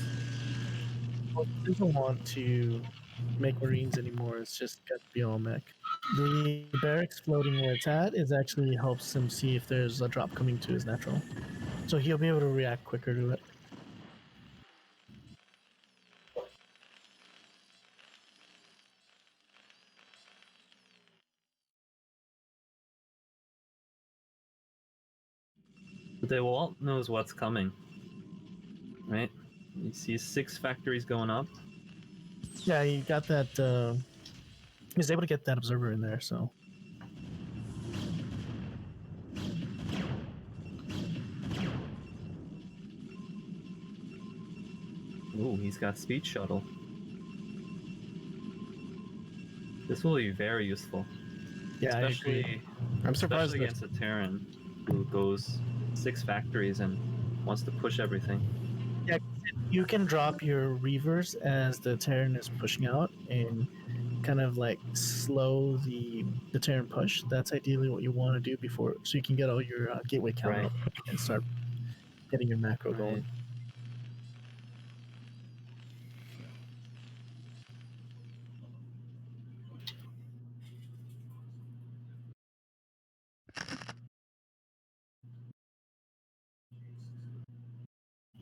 He doesn't want to make Marines anymore. It's just got to be all mech. The barracks floating where it's at is actually helps him see if there's a drop coming to his natural. So he'll be able to react quicker to it. Dewalt knows what's coming, right? You see 6 factories going up. Yeah, he got that. He's able to get that observer in there. So Ooh, he's got speed shuttle. This will be very useful. yeah, I especially agree. I'm surprised especially that against a Terran who goes 6 factories and wants to push everything. you can drop your reavers as the Terran is pushing out and kind of like slow the Terran push. That's ideally what you want to do before, so you can get all your gateway count Right. up and start getting your macro Right. going.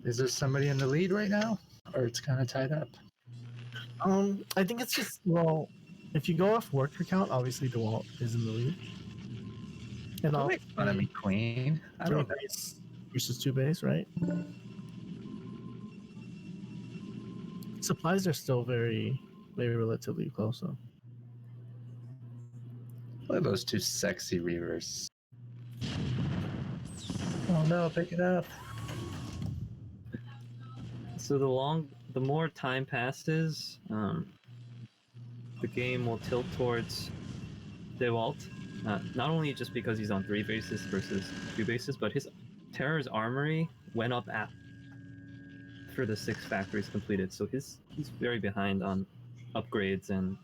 Is there somebody in the lead right now, or it's kind of tied up? I think it's just, well, if you go off worker count, obviously Dewalt is in the lead. And Don't all make fun of me, Queen. I don't know. base versus 2 base, right? Supplies are still very relatively close, though. Look at those 2 sexy reavers. Oh no, pick it up. So the more time passes, the game will tilt towards Dewalt. Not only just because he's on 3 bases versus 2 bases, but his Terror's armory went up after the 6 factories completed. So he's very behind on upgrades, and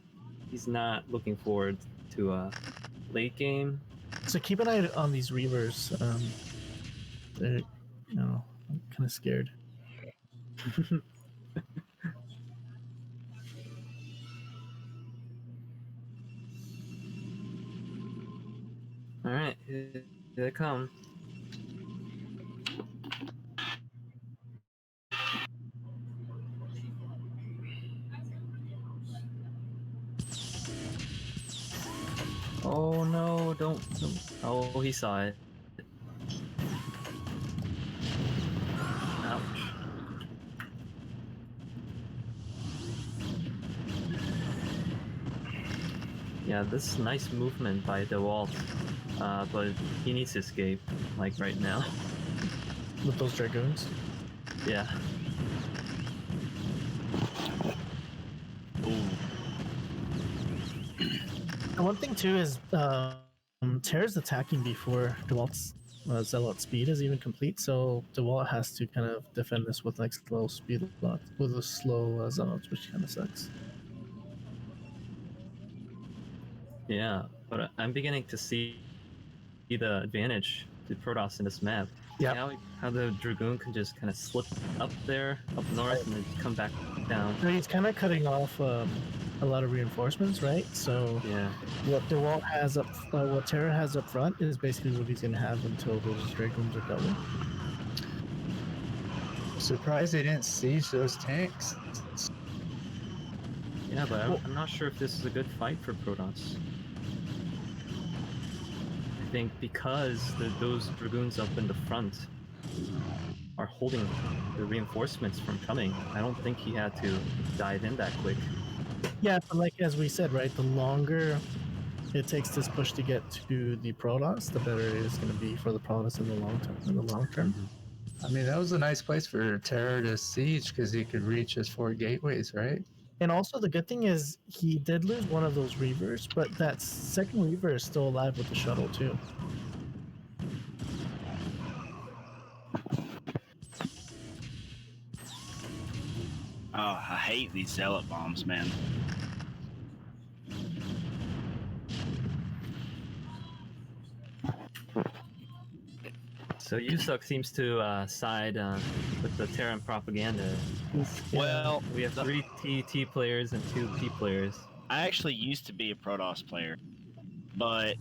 he's not looking forward to a late game. So keep an eye on these reavers. They're, I'm kind of scared. All right, here they come. Oh no, don't. Oh, he saw it. Ouch. Yeah, this is nice movement by Dewalt, but he needs to escape, like right now. With those dragoons. Yeah. Ooh. And one thing too is Terra's attacking before Dewalt's zealot speed is even complete, so Dewalt has to kind of defend this with like slow speed lock with a slow zealots, which kind of sucks. Yeah, but I'm beginning to see the advantage to Protoss in this map. Yeah. How the Dragoon can just kind of slip up there, up north, and then come back down. So he's kind of cutting off a lot of reinforcements, right? So Yeah. what Dewalt has what Terra has up front is basically what he's going to have until those Dragoons are double. Surprised they didn't siege those tanks. Yeah, but Well- I'm not sure if this is a good fight for Protoss. I think because those Dragoons up in the front are holding the reinforcements from coming, I don't think he had to dive in that quick. Yeah, but like as we said, right, the longer it takes this push to get to the Protoss, the better it is going to be for the Protoss in the long term. I mean, that was a nice place for Terror to siege because he could reach his 4 gateways, right? And also the good thing is he did lose one of those Reavers, but that second Reaver is still alive with the shuttle too. Oh, I hate these zealot bombs, man. So Yusuk seems to side with the Terran propaganda. Well, We have 3 TT players and 2 P players. I actually used to be a Protoss player, but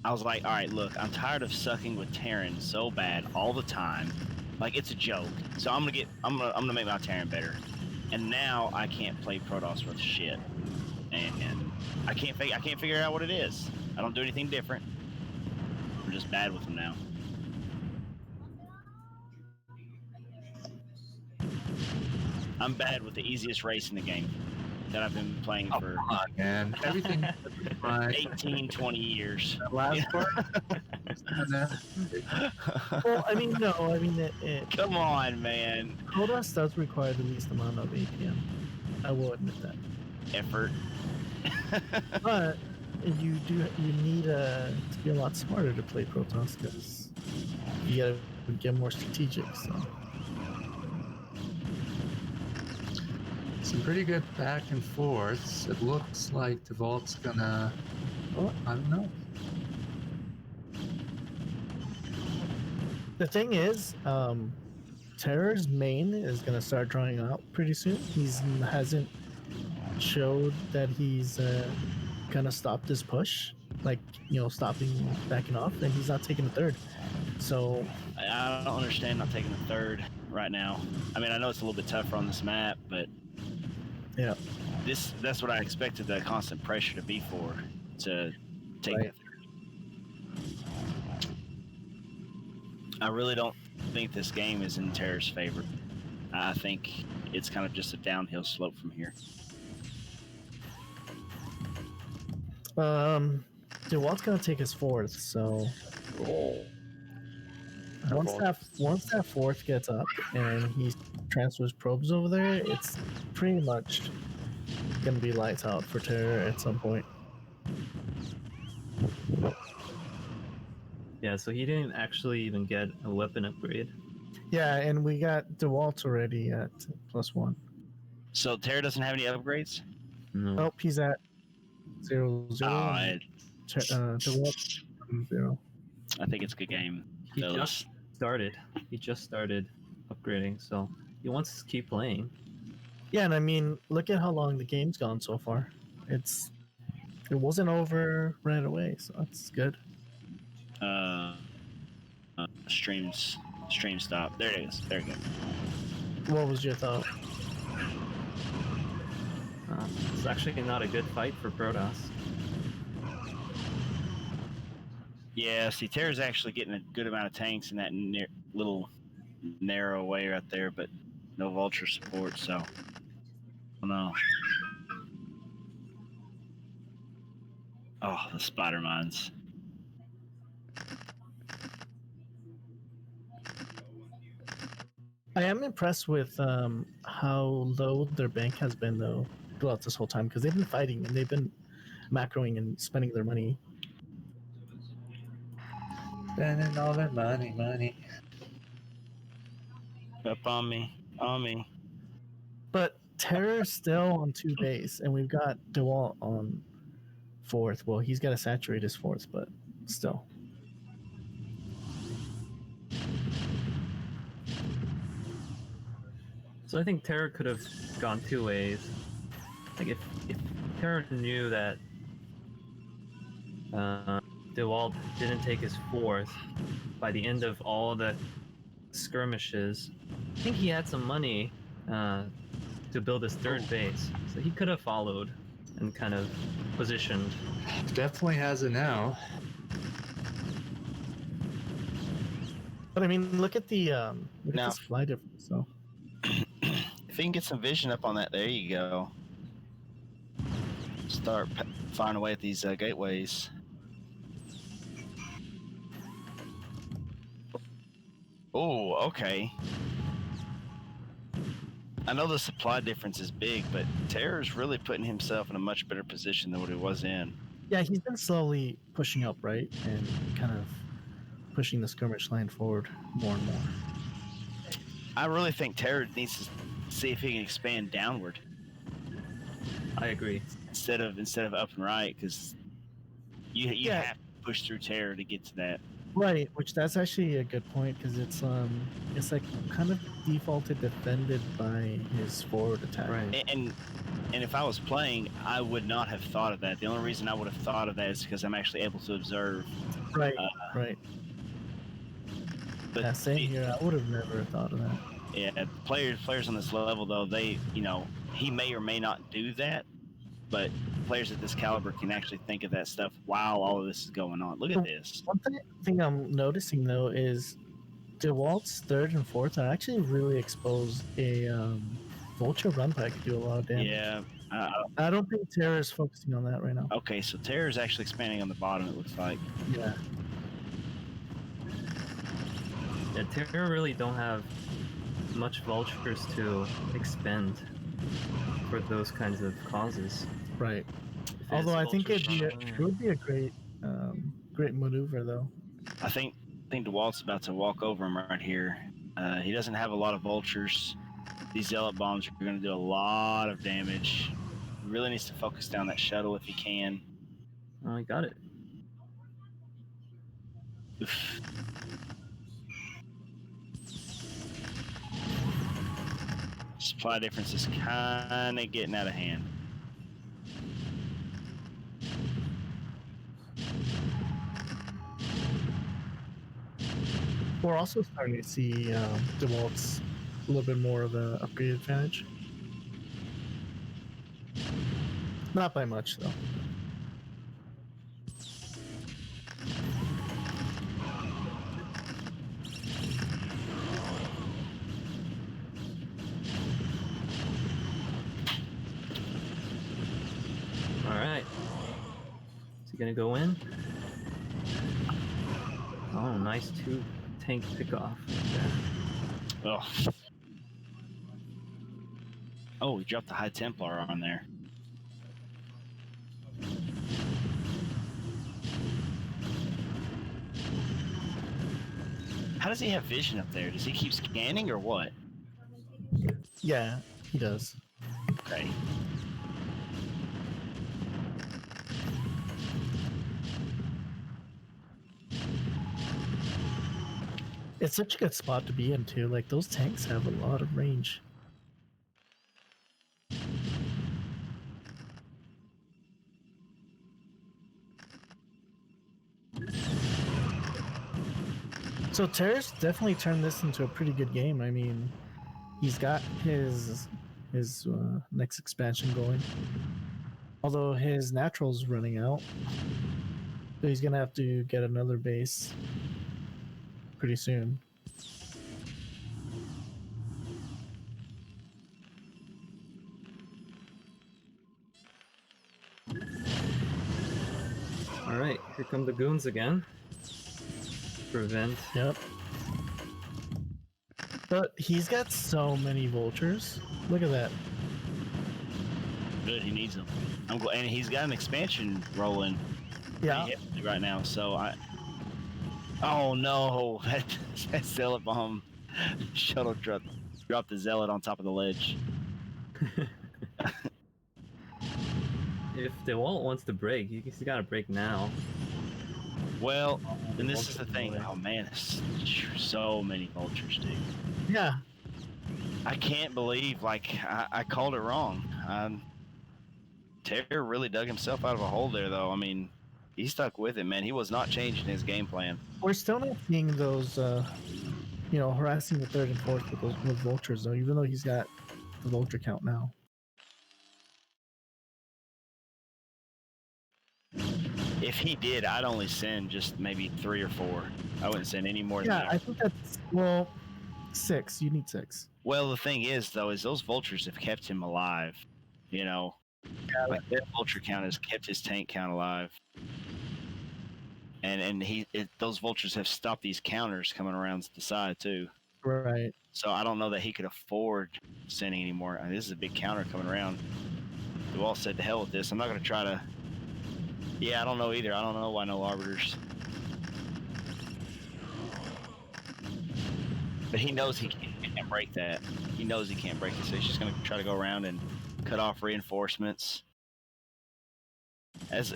I was like, all right, look, I'm tired of sucking with Terran so bad all the time. Like, it's a joke. So I'm gonna make my Terran better. And now I can't play Protoss worth shit. And I can't figure out what it is. I don't do anything different. I'm just bad with them now. I'm bad with the easiest race in the game that I've been playing for Come on, man. Everything 18, 20 years. last part. Well, I mean, no, I mean Come on, man. Protoss does require the least amount of APM. I will admit that. Effort. But you need to be a lot smarter to play Protoss because you gotta get more strategic. So Some pretty good back and forths. It looks like Dewalt's gonna. Oh, I don't know. the thing is, Terror's main is gonna start drawing out pretty soon. Hasn't showed that he's gonna stop this push, like backing off, and he's not taking a third. So I don't understand not taking the third right now. I mean, I know it's a little bit tougher on this map, but yeah, that's what I expected the constant pressure to be for, to take Right. the third. I really don't think this game is in Terra's favor. I think it's kind of just a downhill slope from here. Dewalt's gonna take his fourth. So once that fourth gets up and he transfers probes over there, it's pretty much gonna be lights out for Terror at some point. Yeah, so he didn't actually even get a weapon upgrade. Yeah, and we got Dewalt already at +1. So Terra doesn't have any upgrades? No. Oh, he's at 0-0. Oh, and Dewalt 0. I think it's a good game. He So just started. He just started upgrading, so he wants to keep playing. Yeah, and I mean, look at how long the game's gone so far. It wasn't over right away, so that's good. stream stop. There it is. There you go. What was your thought? It's actually not a good fight for Protoss. Yeah, see, Terra's actually getting a good amount of tanks in that little narrow way right there, but no vulture support, so I don't know. Oh, the spider mines. I am impressed with how low their bank has been though throughout this whole time because they've been fighting and they've been macroing and spending their money. Spending all that money. Up on me. But Terror's still on 2 base, and we've got Dewalt on 4th. Well, he's got to saturate his 4th, but still. So I think Terra could have gone 2 ways. Like if Terra knew that Dewalt didn't take his fourth by the end of all the skirmishes. I think he had some money to build his third base, so he could have followed and kind of positioned. Definitely has it now. But I mean, look at the look Now- at this fly difference. So If he can get some vision up on that, there you go. Start firing away at these gateways. Oh, okay. I know the supply difference is big, but Terror's really putting himself in a much better position than what he was in. yeah, he's been slowly pushing up, right, and kind of pushing the skirmish line forward more and more. I really think Terror needs to see if he can expand downward I agree. instead of up and right, because you Yeah. have to push through Terror to get to that. Right, which that's actually a good point because it's like kind of defaulted defended by his forward attack. Right. And if I was playing, I would not have thought of that. The only reason I would have thought of that is because I'm actually able to observe. Right, right. But Yeah, same here. I would have never thought of that. yeah, players on this level though, they he may or may not do that, but players at this caliber can actually think of that stuff while all of this is going on. Look at this. One thing I'm noticing though is Dewalt's third and fourth are actually really exposed. A vulture run pack could do a lot of damage. Yeah. I don't think Terra is focusing on that right now. Okay, so Terror is actually expanding on the bottom. It looks like. Yeah. Yeah, Terra really don't have much vultures to expend for those kinds of causes. Right. If Although I it's think vulture it would be a great maneuver though. I think Dewalt's about to walk over him right here. He doesn't have a lot of vultures. These zealot bombs are going to do a lot of damage. He really needs to focus down that shuttle if he can. Oh, I got it. Oof. Supply difference is kind of getting out of hand. We're also starting to see Dewalt's a little bit more of an upgrade advantage. Not by much though. All right. Is he gonna go in? Oh, nice two tank pickoff. Yeah. Ugh. Oh, he dropped the High Templar on there. How does he have vision up there? Does he keep scanning or what? Yeah, he does. Okay. It's such a good spot to be in too. Like those tanks have a lot of range. So Terrace definitely turned this into a pretty good game. I mean, he's got his next expansion going. Although his natural's running out, so he's gonna have to get another base pretty soon. All right, here come the goons again. Prevent. Yep. But he's got so many vultures. Look at that. Good, he needs them. I'm glad, and he's got an expansion rolling Yeah. right now. So I. Oh no! That zealot bomb shuttle dropped the zealot on top of the ledge. If Dewalt wants to break, he's got to break now. Well, and this is the thing. Oh man, so many vultures, dude. Yeah. I can't believe I called it wrong. Terror really dug himself out of a hole there, though. I mean, he stuck with it, man. He was not changing his game plan. We're still not seeing those, harassing the third and fourth with vultures though. Even though he's got the vulture count now. If he did, I'd only send just maybe 3 or 4. I wouldn't send any more than Yeah, that. I think that's 6. You need 6. Well, the thing is, though, is those vultures have kept him alive. You know, like that vulture count has kept his tank count alive, and those vultures have stopped these counters coming around the side too. Right. So I don't know that he could afford sending anymore. I mean, this is a big counter coming around. Dewalt said, "To hell with this. I'm not going to try to." Yeah, I don't know either. I don't know why no arbiters. But he knows he can't break that. He knows he can't break it, so he's just going to try to go around and cut off reinforcements. That's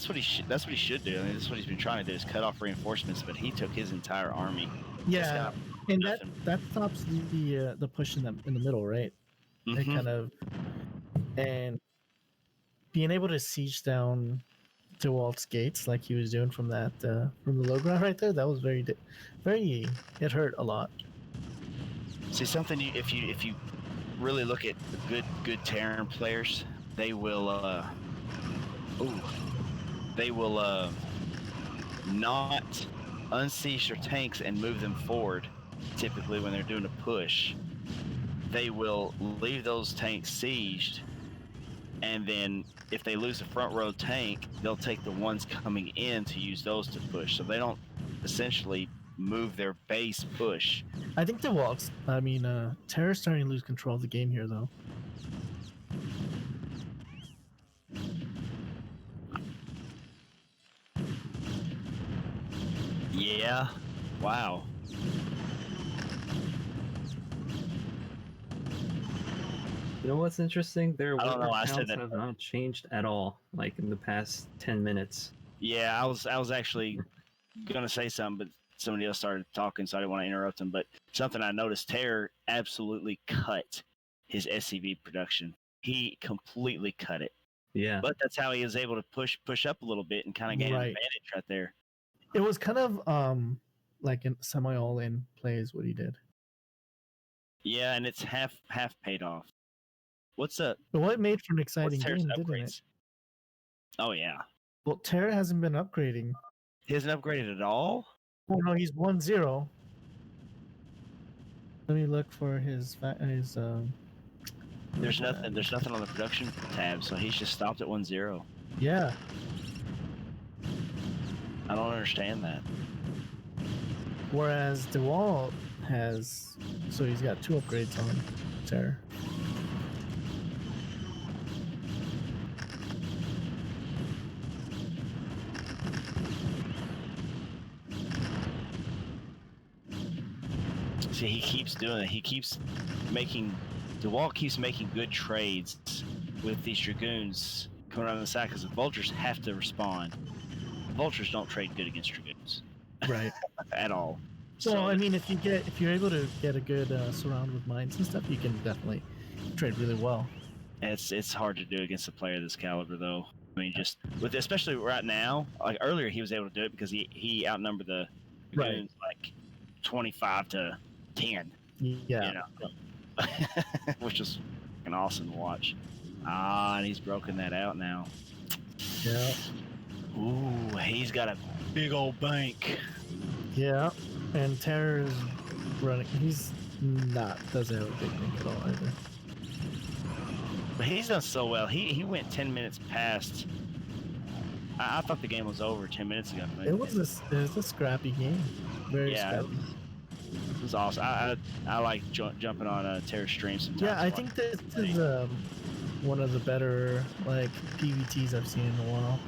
what he should do. I mean, that's what he's been trying to do, is cut off reinforcements. But he took his entire army. Yeah, and nothing. that stops the push in the middle, right? It Mhm. kind of, and being able to siege down Dewalt's gates like he was doing from that from the low ground right there. That was very. It hurt a lot. See, something if you really look at good Terran players, they will not unsiege their tanks and move them forward. Typically, when they're doing a push, they will leave those tanks sieged, and then if they lose a front row tank, they'll take the ones coming in to use those to push. So they don't essentially move their base push. I think Terra's starting to lose control of the game here, though. Yeah. Wow. You know what's interesting? Their I don't know, win I said counts that- have not changed at all, like in the past 10 minutes. Yeah, I was actually gonna say something, but somebody else started talking, so I didn't want to interrupt him. But something I noticed, Terror absolutely cut his SCV production. He completely cut it. Yeah. But that's how he was able to push up a little bit and kind of gain an Right. advantage right there. It was kind of like a semi all-in play is what he did. Yeah, and it's half paid off. What's up? But what made for an What's exciting Terra's game, didn't upgrades? it? Oh yeah, Well, Terra hasn't been upgrading. he hasn't upgraded at all. Oh no, he's 1-0. Let me look for his. There's nothing on the production tab, so he's just stopped at 1-0. Yeah. I don't understand that. Whereas Dewalt has, so he's got 2 upgrades on Terra. See, he keeps doing it. Dewalt keeps making good trades with these Dragoons coming around the side because the Vultures have to respond. Vultures don't trade good against Dragoons Right. at all. So I mean, if you're able to get a good surround with mines and stuff, you can definitely trade really well. It's hard to do against a player this caliber, though. I mean, just with especially right now. Like earlier, he was able to do it because he outnumbered the Dragoons like 25 to 10. Yeah. You know, which is fucking awesome to watch. Ah, and he's broken that out now. Yeah. Ooh, he's got a big old bank. Yeah. And Terra's running. He's doesn't have a big bank at all either. But he's done so well. He went 10 minutes past. I thought the game was over 10 minutes ago. It was a scrappy game. Very scrappy. It was awesome. I like jumping on Terra's stream sometimes. Yeah, I think this is one of the better like PVTs I've seen in a while.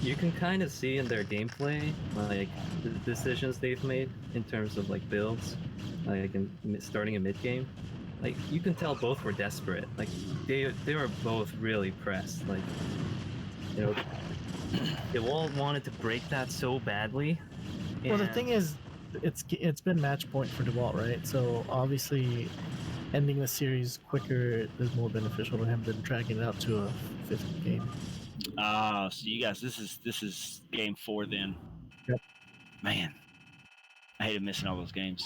You can kind of see in their gameplay, like the decisions they've made in terms of like builds, like starting a mid game. Like you can tell both were desperate. Like they were both really pressed. Like they all wanted to break that so badly. Well, the thing is, it's been match point for Dewalt, right? So obviously, ending the series quicker is more beneficial to him than dragging it out to a fifth game. So you guys, this is game 4 then. Yep. Man, I hated missing all those games.